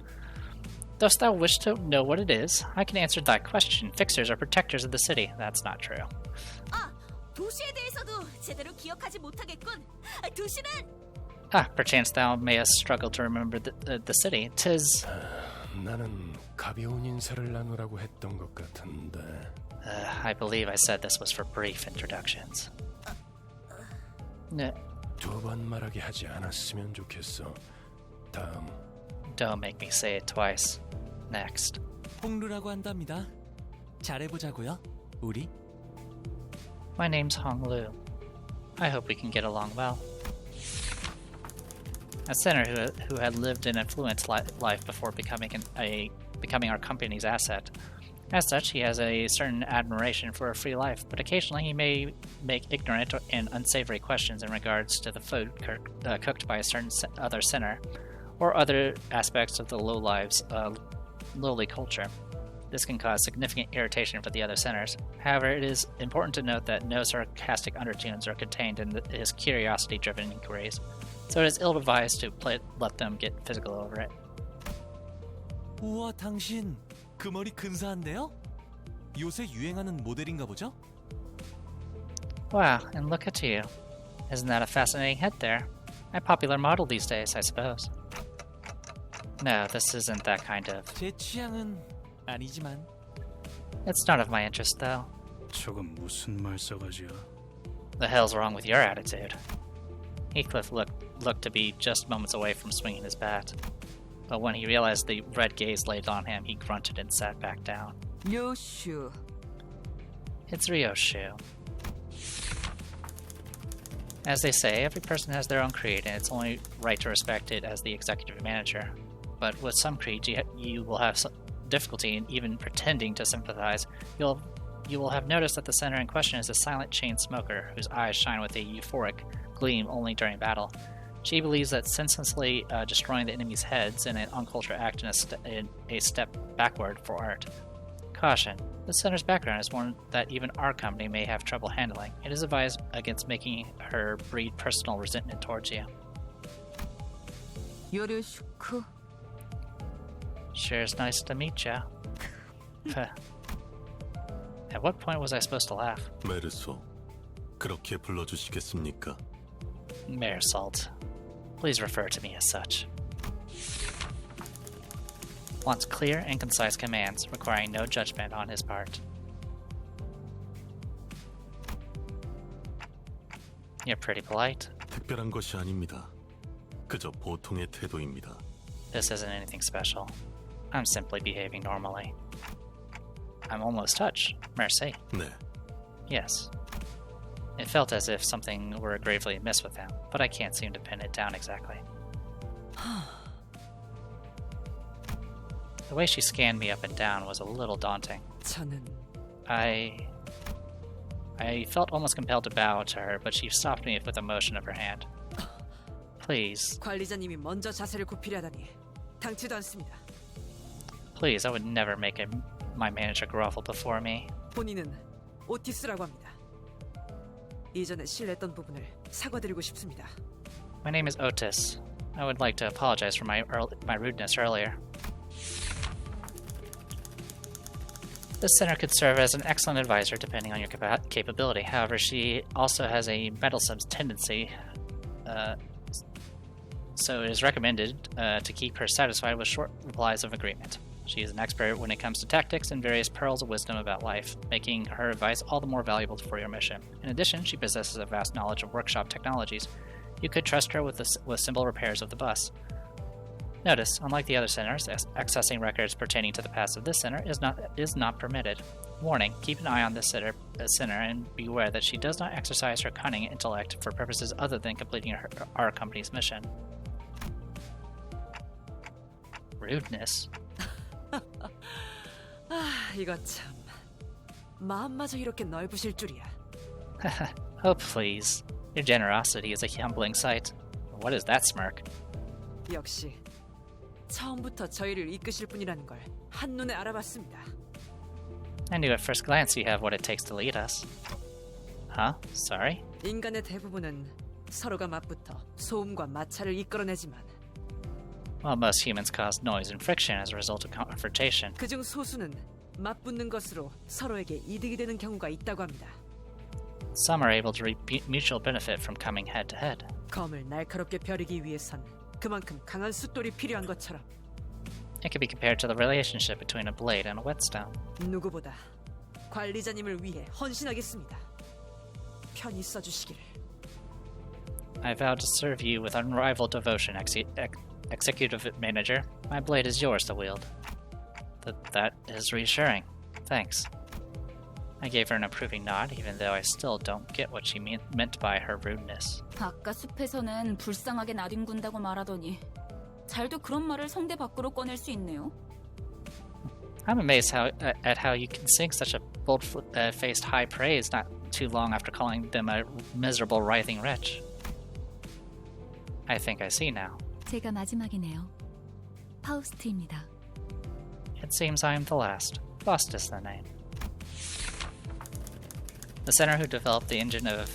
S1: Dost thou wish to know what it is? I can answer thy question. Fixers are protectors of the city. That's not true.
S5: 아, 도시에 대해서도 제대로 기억하지 못하겠군. 도시는
S1: perchance thou mayest struggle to remember the city. 'Tis
S10: 나는 가벼운 인사를 나누라고 했던 것 같은데.
S1: I believe I said this was for brief introductions.
S10: 두 번 말하게 하지 않았으면 좋겠어. 다음.
S1: Don't make me say it twice. Next.
S11: 홍루라고 한답니다. 잘해보자고요, 우리.
S1: My name's Hong Lu. I hope we can get along well. A sinner who had lived an affluent life before becoming our company's asset. As such, he has a certain admiration for a free life, but occasionally he may make ignorant and unsavory questions in regards to the food cooked by a certain other sinner, or other aspects of the lowly culture. This can cause significant irritation for the other sinners. However, it is important to note that no sarcastic undertones are contained in his curiosity-driven inquiries, so it is ill-advised to let them get physical over it.
S11: 우와, 당신 그 머리 근사한데요? 요새 유행하는 모델인가 보죠?
S1: Wow, and look at you. Isn't that a fascinating head there? A popular model these days, I suppose. No, this isn't that kind of.
S11: 제 취향은 아니지만.
S1: It's not of my interest, though.
S8: 저건 무슨 말싸가지야?
S1: The hell's wrong with your attitude? Heathcliff looked to be just moments away from swinging his bat. But when he realized the red gaze laid on him, he grunted and sat back down.
S3: 요슈.
S1: It's Ryoshu. As they say, every person has their own creed, and it's only right to respect it as the executive manager. But with some creeds, you will have some difficulty in even pretending to sympathize. You will have noticed that the senator in question is a silent chain smoker whose eyes shine with a euphoric gleam only during battle. She believes that senselessly destroying the enemy's heads in an uncultured act in a step backward for art. Caution. The senator's background is one that even our company may have trouble handling. It is advised against making her breed personal resentment towards you.
S3: 요르슈크.
S1: Sure is nice to meet ya. At what point was I supposed to laugh?
S10: 메르소, 그렇게 불러주시겠습니까?
S1: Marisol. Please refer to me as such. Wants clear and concise commands, requiring no judgment on his part. You're pretty polite.
S10: 특별한 것이 아닙니다. 그저 보통의 태도입니다.
S1: This isn't anything special. I'm simply behaving normally. I'm almost touched. Merci.
S10: 네.
S1: Yes. It felt as if something were gravely amiss with him, but I can't seem to pin it down exactly. The way she scanned me up and down was a little daunting.
S3: 저는
S1: I felt almost compelled to bow to her, but she stopped me with a motion of her hand. Please.
S3: 관리자님이 먼저 자세를 굽히려 하다니 당치도 않습니다.
S1: Please, I would never make my manager grovel before me.
S3: 본인은 오티스라고 합니다. 이전에 실례했던 부분을 사과드리고 싶습니다.
S1: My name is Otis. I would like to apologize for my rudeness earlier. This center could serve as an excellent advisor depending on your capability. However, she also has a meddlesome tendency, so it is recommended to keep her satisfied with short replies of agreement. She is an expert when it comes to tactics and various pearls of wisdom about life, making her advice all the more valuable for your mission. In addition, she possesses a vast knowledge of workshop technologies. You could trust her with simple repairs of the bus. Notice, unlike the other centers, accessing records pertaining to the past of this center is not permitted. Warning, keep an eye on this center and beware that she does not exercise her cunning intellect for purposes other than completing our company's mission. Rudeness.
S3: 이거 참 마음마저 이렇게 넓으실 줄이야.
S1: Oh, please. Your generosity is a humbling sight. What is that smirk?
S3: 역시 처음부터 저희를 이끄실 분이라는 걸 한눈에 알아봤습니다.
S1: I knew at first glance you have what it takes to lead us. Huh? Sorry?
S3: 인간의 대부분은 서로가 맞붙어 소음과 마찰을 이끌어내지만
S1: Well, most humans cause noise and friction as a result of confrontation.
S3: 그중 소수는 맞붙는 것으로 서로에게 이득이 되는 경우가 있다고 합니다.
S1: Some are able to reap mutual benefit from coming head to head.
S3: 검을 날카롭게 벼르기 위해선 그만큼 강한 숫돌이 필요한 것처럼
S1: It can be compared to the relationship between a blade and a whetstone.
S3: 누구보다 관리자님을 위해 헌신하겠습니다. 편히 써주시기를.
S1: I vow to serve you with unrivaled devotion, Executive Manager. My blade is yours to wield. That is reassuring. Thanks. I gave her an approving nod, even though I still don't get what she meant by her rudeness.
S2: 아까 숲에서는 불쌍하게 나뒹군다고 말하더니 잘도 그런 말을 성대 밖으로 꺼낼 수 있네요.
S1: I'm amazed at how you can sing such a bold-faced high praise not too long after calling them a miserable, writhing wretch. I think I see now.
S2: 제가 마지막이네요. 파우스트입니다.
S1: It seems I am the last. Faust is the name. The center who developed the engine of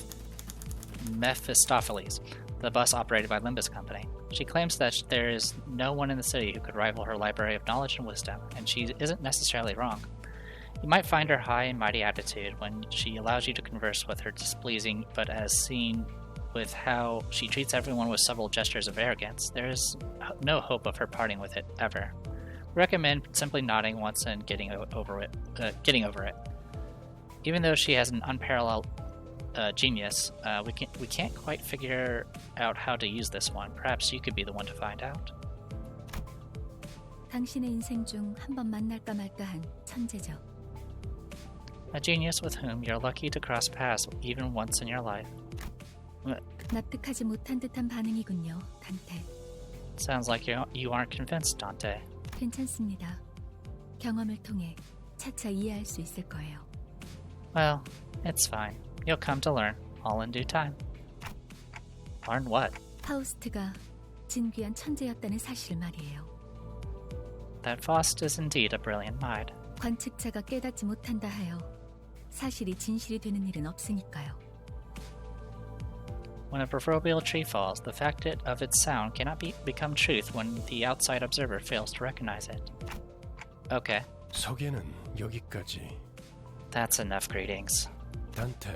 S1: Mephistopheles, the bus operated by Limbus Company. She claims that there is no one in the city who could rival her library of knowledge and wisdom, and she isn't necessarily wrong. You might find her high and mighty attitude when she allows you to converse with her displeasing, but as seen with how she treats everyone with subtle gestures of arrogance, there is no hope of her parting with it ever. Recommend simply nodding once and getting over it. Even though she has an unparalleled genius, we can't quite figure out how to use this one. Perhaps you could be the one to find out.
S2: 당신의 인생 중 한 번 만날까 말까한 천재죠.
S1: A genius with whom you're lucky to cross paths even once in your life.
S2: 납득하지 못한 듯한 반응이군요, 단테.
S1: Sounds like you aren't convinced, Dante.
S2: 괜찮습니다. 경험을 통해 차차 이해할 수 있을 거예요.
S1: Well, it's fine. You'll come to learn, all in due time. Learn what?
S2: 파우스트가 진귀한 천재였다는 사실 말이에요.
S1: That Faust is indeed a brilliant mind.
S2: 관측자가 깨닫지 못한다 하여 사실이 진실이 되는 일은 없으니까요.
S1: When a proverbial tree falls, the fact of its sound cannot become truth when the outside observer fails to recognize it. Okay.
S10: 소개는 여기까지.
S1: That's enough greetings.
S10: 단테,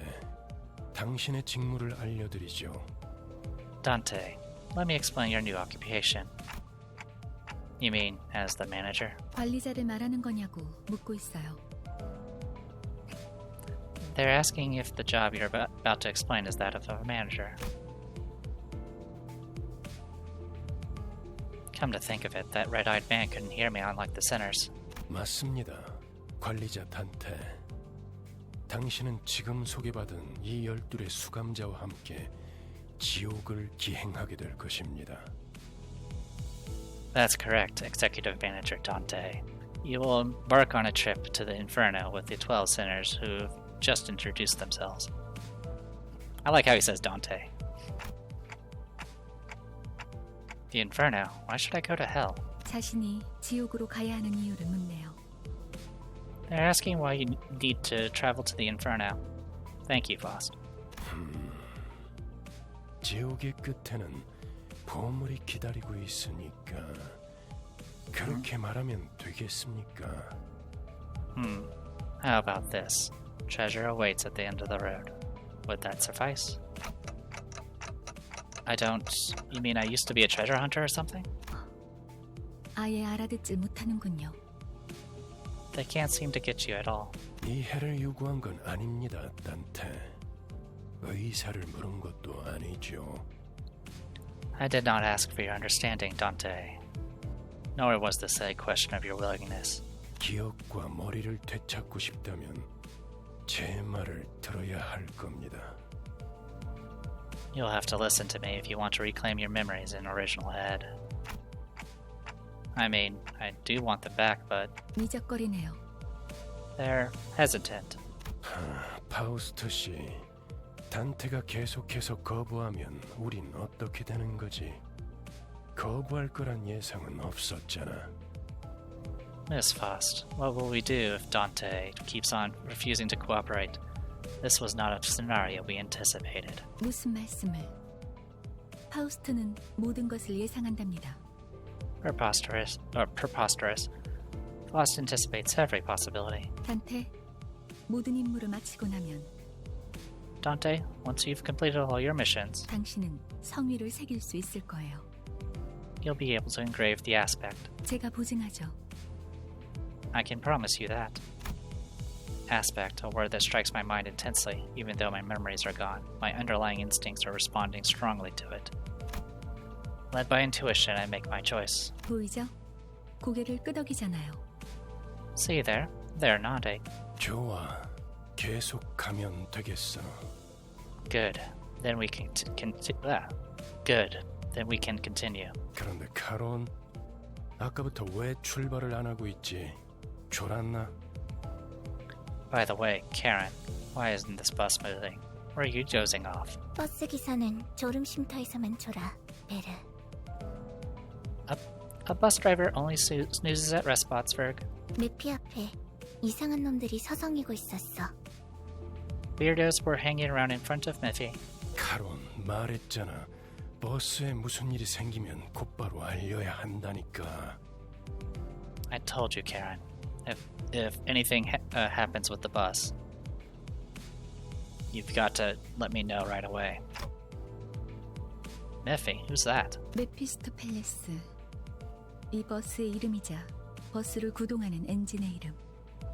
S10: 당신의 직무를 알려드리죠.
S1: Dante, let me explain your new occupation. You mean as the manager?
S2: 관리자를 말하는 거냐고 묻고 있어요.
S1: They're asking if the job you're about to explain is that of a manager. Come to think of it, that red-eyed man couldn't hear me unlike the sinners.
S10: 맞습니다. 관리자 단테. 당신은 지금 소개받은 이 12의 수감자와 함께 지옥을 기행하게 될 것입니다.
S1: That's correct, Executive Manager Dante. You will embark on a trip to the Inferno with the 12 sinners who've just introduced themselves. I like how he says Dante. The Inferno? Why should I go to hell?
S2: 자신이 지옥으로 가야 하는 이유를 묻네요.
S1: They're asking why you need to travel to the Inferno. Thank you, Faust.
S10: 지옥의 끝에는 보물이 기다리고 있으니까 그렇게 말하면 되겠습니까?
S1: How about this? Treasure awaits at the end of the road. Would that suffice? You mean I used to be a treasure hunter or something?
S2: 아예 알아듣질 못하는군요.
S1: They can't seem to get you at all.
S10: 이 해를 요구한 건 아닙니다, 단테. 의사를 물은 것도 아니죠.
S1: I did not ask for your understanding, Dante. Nor was this a question of your willingness.
S10: 기억과 머리를 되찾고 싶다면 제 말을 들어야 할 겁니다.
S1: You'll have to listen to me if you want to reclaim your memories in original head. I mean, I do want them back, but
S2: 미적거리네요.
S1: they're hesitant.
S10: 파우스트 씨, 단테가 계속해서 거부하면 우린 어떻게 되는 거지? 거부할 거란 예상은 없었잖아.
S1: Miss Faust, what will we do if Dante keeps on refusing to cooperate? This was not a scenario we anticipated.
S2: 무슨 말씀을? 파우스트는 모든 것을 예상한답니다.
S1: Preposterous. Faust anticipates every possibility.
S2: 단테, 모든 임무를 마치고 나면
S1: Dante, once you've completed all your missions,
S2: 당신은 성위를 새길 수 있을 거예요.
S1: you'll be able to engrave the aspect.
S2: 제가 보증하죠.
S1: I can promise you that. Aspect, a word that strikes my mind intensely, even though my memories are gone. My underlying instincts are responding strongly to it. Led by intuition, I make my choice.
S2: 보이죠? 고개를 끄덕이잖아요.
S1: See there? They're nodding.
S10: 좋아. 계속 가면 되겠어.
S1: Good. Then we can Good. Then we can continue.
S10: 그런데 카론, 아까부터 왜 출발을 안 하고 있지? 졸았나?
S1: By the way, Karen, why isn't this bus moving? Were you dozing off?
S9: 버스 기사는 졸음 쉼터에서만 졸아, 베르.
S1: A bus driver only snoozes at rest spots, Verg.
S9: 매피 앞에 이상한 놈들이 서성이고 있었어.
S1: Weirdos were hanging around in front of Miffy.
S10: 카론, 말했잖아. 버스에 무슨 일이 생기면 곧바로 알려야 한다니까.
S1: I told you, Karen. If anything happens with the bus, you've got to let me know right away. Miffy, who's that?
S2: 메피스토펠레스. 이 버스의 이름이자 버스를 구동하는 엔진의 이름.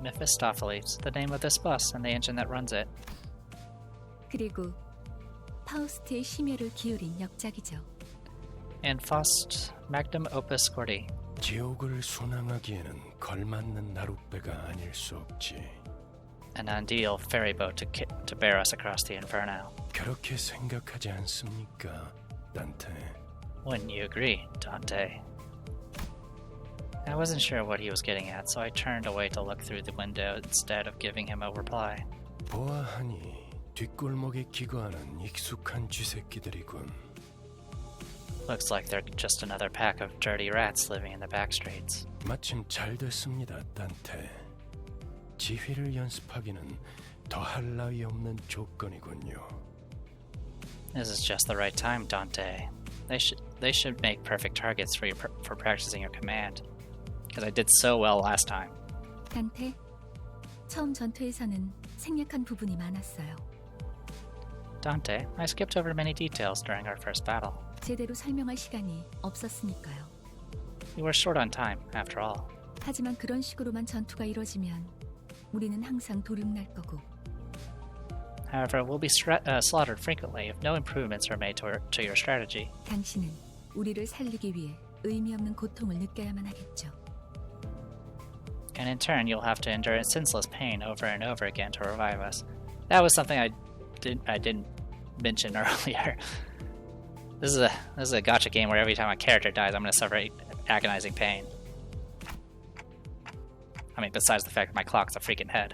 S1: Mephistopheles, the name of this bus and the engine that runs it.
S2: 그리고 파우스트의 심혈을 기울인 역작이죠.
S1: And Faust Magnum Opus Cordi.
S10: 지옥을 순항하기에는 걸맞는 나룻배가 아닐 수 없지.
S1: An ideal ferry boat to bear us across the Inferno.
S10: 그렇게 생각하지 않습니까, 단테?
S1: Wouldn't you agree, Dante? I wasn't sure what he was getting at, so I turned away to look through the window instead of giving him a reply.
S10: 보아하니 뒷골목에 기거하는 익숙한 쥐새끼들이군.
S1: Looks like they're just another pack of dirty rats living in the back streets.
S10: 마침 잘 됐습니다, 단테. 지휘를 연습하기는 더할 나위 없는 조건이군요.
S1: This is just the right time, Dante. They should make perfect targets for practicing your command. Because I did so well last time.
S2: 단테, 처음 전투에서는 생략한 부분이 많았어요.
S1: Dante, I skipped over many details during our first battle.
S2: 제대로 설명할 시간이 없었으니까요.
S1: We were short on time, after all.
S2: 하지만 그런 식으로만 전투가 이루어지면 우리는 항상 도륙날 거고.
S1: However, we'll be slaughtered frequently if no improvements are made to your strategy.
S2: 당신은 우리를 살리기 위해 의미 없는 고통을 느껴야만 하겠죠.
S1: And in turn, you'll have to endure senseless pain over and over again to revive us. That was something I didn't mention earlier. This is a gacha game where every time a character dies, I'm going to suffer agonizing pain. I mean, besides the fact that my clock's a freaking head.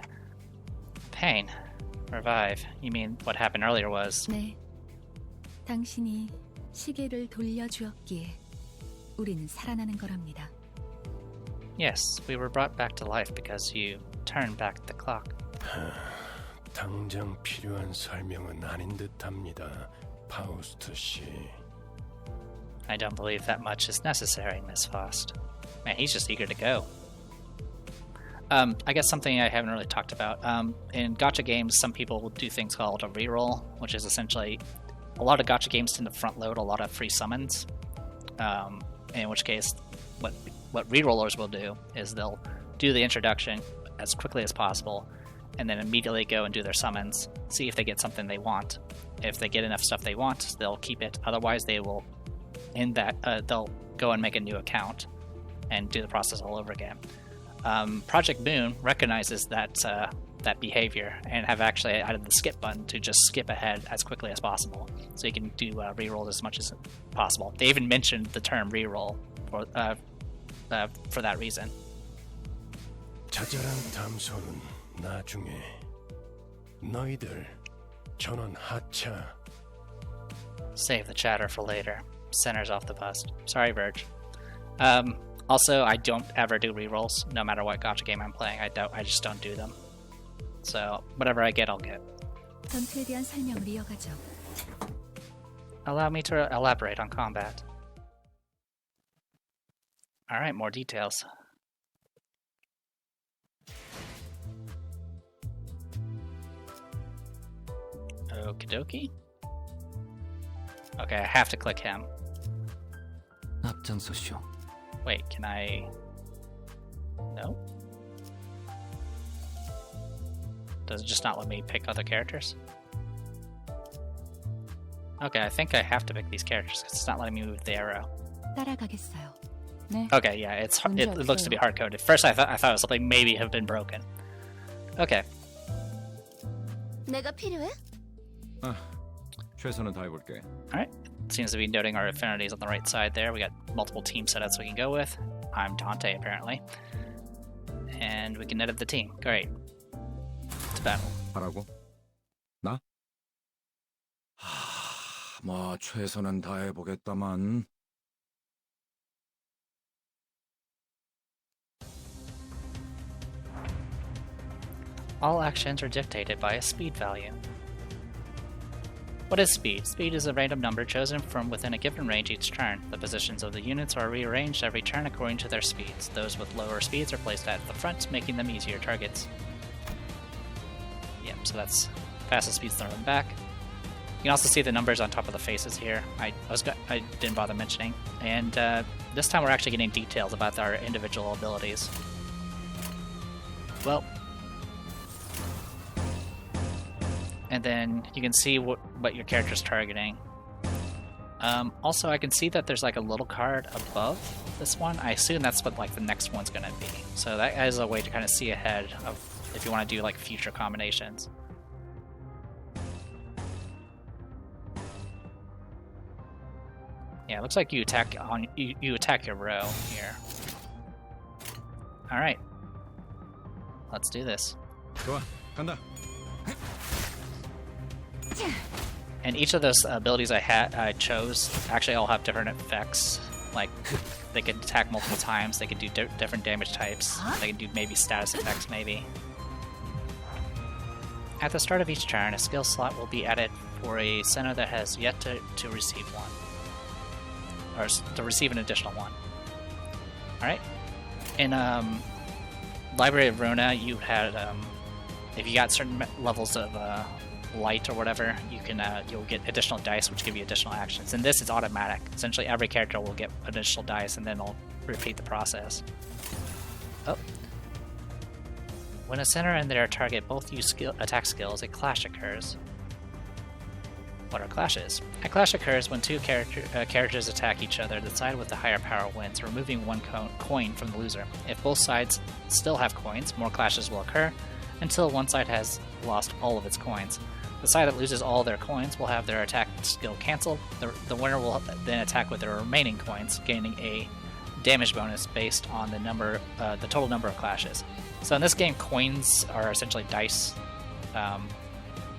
S1: Pain. Revive. You mean what happened earlier was...
S2: 네. 당신이 시계를 돌려주었기에 우리는 살아나는 거랍니다.
S1: Yes, we were brought back to life because you turned back the clock.
S10: 당장 필요한 설명은 아닌 듯합니다, 파우스트 씨.
S1: I don't believe that much is necessary, Miss Faust. Man, he's just eager to go. I guess something I haven't really talked about. In gacha games, some people will do things called a reroll, which is essentially a lot of gacha games tend to front load a lot of free summons. In which case, what rerollers will do is they'll do the introduction as quickly as possible, and then immediately go and do their summons, see if they get something they want. If they get enough stuff they want, they'll keep it. Otherwise, they will end that. They'll go and make a new account and do the process all over again. Project Moon recognizes that behavior and have actually added the skip button to just skip ahead as quickly as possible, so you can do reroll as much as possible. They even mentioned the term reroll for that reason.
S10: 자잘한 담소는 나중에. 너희들 전원 하차.
S1: Save the chatter for later. Centers off the bus. Sorry, Verge. Also, I don't ever do rerolls, no matter what gacha game I'm playing. I just don't do them. So whatever I get, I'll get.
S2: 전투에 대한 설명을 이어가죠.
S1: Allow me to elaborate on combat. Alright, more details. Okie dokie. Okay, I have to click him.
S6: 앞장서시오.
S1: Wait, can I... No? Does it just not let me pick other characters? Okay, I think I have to pick these characters because it's not letting me move the arrow.
S2: 따라가겠어요. 네.
S1: Okay, yeah, it looks to be hard-coded. First I thought it was something maybe have been broken. Okay.
S5: 내가 필요해?
S7: 최선은 다해볼게.
S1: Alright. Seems to be noting our affinities on the right side there. We got multiple team setups we can go with. I'm Dante, apparently. And we can edit the team. Great. To battle.
S7: 하라고? 나? 뭐 최선은 다해보겠다만.
S1: All actions are dictated by a speed value. What is speed? Speed is a random number chosen from within a given range each turn. The positions of the units are rearranged every turn according to their speeds. Those with lower speeds are placed at the front, making them easier targets. Yep, so that's fastest speeds thrown back. You can also see the numbers on top of the faces here. I didn't bother mentioning. And this time we're actually getting details about our individual abilities. Well, and then you can see what your character's targeting. Also, I can see that there's like a little card above this one. I assume that's what like the next one's gonna be. So that is a way to kind of see ahead of if you want to do like future combinations. Yeah, it looks like you attack on you attack your row here. All right, let's do this.
S7: 좋아, 간다.
S1: And each of those abilities I chose actually all have different effects. Like they can attack multiple times. They can do different damage types. They can do maybe status effects, maybe. At the start of each turn, a skill slot will be added for a center that has yet to receive one, or to receive an additional one. All right. In Library of Ruina, you had if you got certain levels of light or whatever, you can you'll get additional dice, which give you additional actions. And this is automatic. Essentially, every character will get additional dice, and then they'll repeat the process. Oh. When a center and their target both use attack skills, a clash occurs. What are clashes? A clash occurs when two characters attack each other. The side with the higher power wins, removing one coin from the loser. If both sides still have coins, more clashes will occur until one side has lost all of its coins. The side that loses all their coins will have their attack skill cancelled. The winner will then attack with their remaining coins, gaining a damage bonus based on the total number of clashes. So in this game, coins are essentially dice.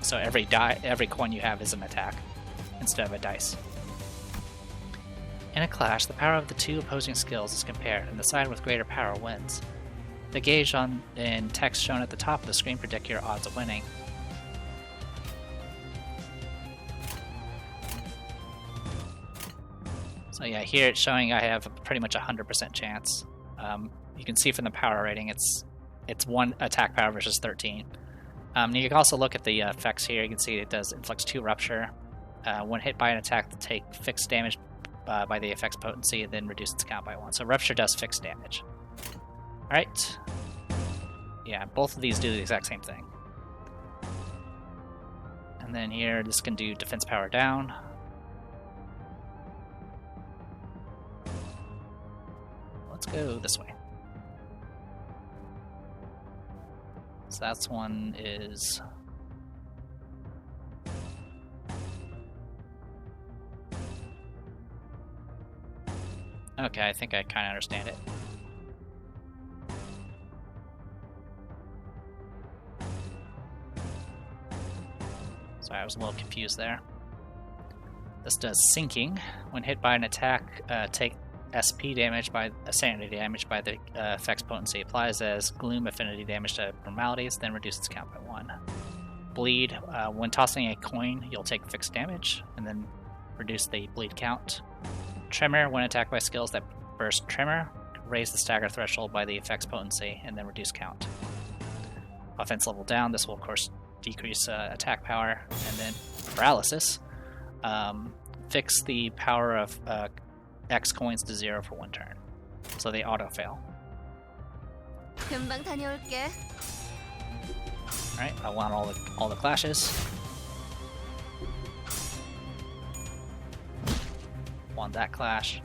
S1: So every coin you have is an attack instead of a dice. In a clash, the power of the two opposing skills is compared, and the side with greater power wins. The gauge in text shown at the top of the screen predict your odds of winning. So yeah, here it's showing I have pretty much 100% chance. You can see from the power rating, it's 1 attack power versus 13. You can also look at the effects here. You can see it does inflicts 2 rupture. When hit by an attack, to take fixed damage by the effect's potency, and then reduce its count by 1. So rupture does fixed damage. Alright. Yeah, both of these do the exact same thing. And then here, this can do defense power down. Let's go this way. So that's one is... Okay, I think I kind of understand it. Sorry, I was a little confused there. This does sinking. When hit by an attack, take SP damage by sanity damage by the effect's potency. Applies as gloom affinity damage to abnormalities, then reduce its count by 1. Bleed. When tossing a coin, you'll take fixed damage, and then reduce the bleed count. Tremor. When attacked by skills that burst tremor, raise the stagger threshold by the effect's potency, and then reduce count. Offense level down. This will, of course, decrease attack power. And then paralysis. Fix the power of X coins to 0 for 1 turn. So they auto-fail.
S5: 금방 다녀올게.
S1: Alright, I want all the clashes. Want that clash.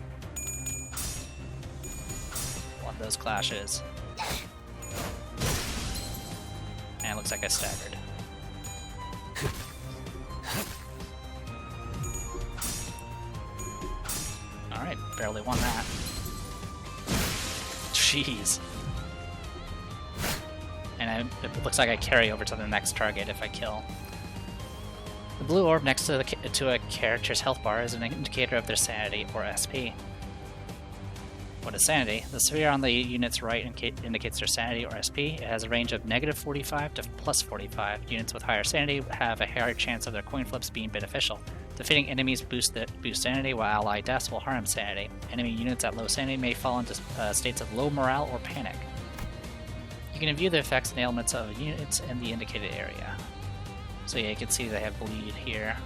S1: Want those clashes. And it looks like I staggered. Alright, barely won that. Jeez. And it looks like I carry over to the next target if I kill. The blue orb next to a character's health bar is an indicator of their sanity or SP. What is sanity? The sphere on the unit's right indicates their sanity or SP. It has a range of -45 to +45. Units with higher sanity have a higher chance of their coin flips being beneficial. Defeating enemies boost sanity, while ally deaths will harm sanity. Enemy units at low sanity may fall into states of low morale or panic. You can view the effects and ailments of units in the indicated area. So yeah, you can see they have bleed here.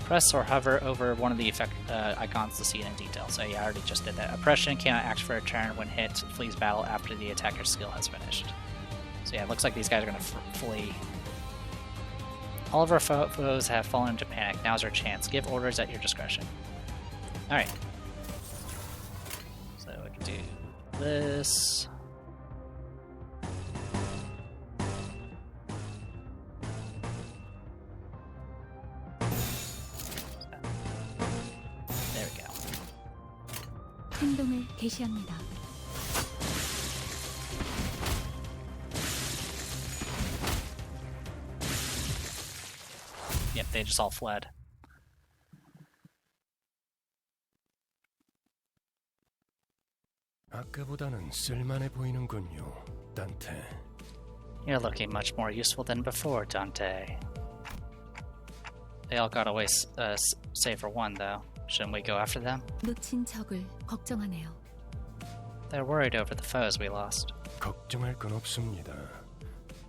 S1: Press or hover over one of the effect icons to see it in detail. So yeah, I already just did that. Oppression cannot act for a turn when hit, flees battle after the attacker's skill has finished. So yeah, it looks like these guys are going to flee. All of our foes have fallen into panic. Now's our chance. Give orders at your discretion. Alright. So we can do this. There we go.
S2: 행동을 개시합니다.
S1: Yep, they just all fled.
S10: 아까보다는 쓸만해 보이는군요, 단테.
S1: You're looking much more useful than before, Dante. They all got away save for one, though. Shouldn't we go after them?
S2: 놓친 적을 걱정하네요.
S1: They're worried over the foes we lost.
S10: 걱정할 건 없습니다.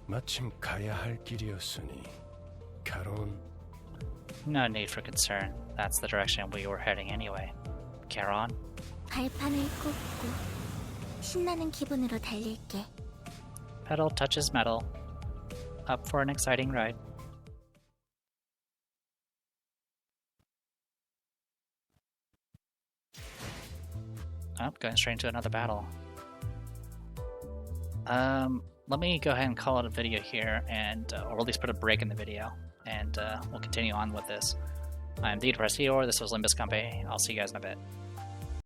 S10: 마침 가야 할 길이었으니. 가론.
S1: No need for concern. That's the direction we were heading anyway. Charon?
S9: 발판을 꽂고 신나는 기분으로 달릴게.
S1: Pedal touches metal. Up for an exciting ride. Oh, going straight into another battle. Let me go ahead and call it a video here, and or at least put a break in the video, and we'll continue on with this. I'm the Depressed Eeyore. This was Limbus Company. I'll see you guys in a bit.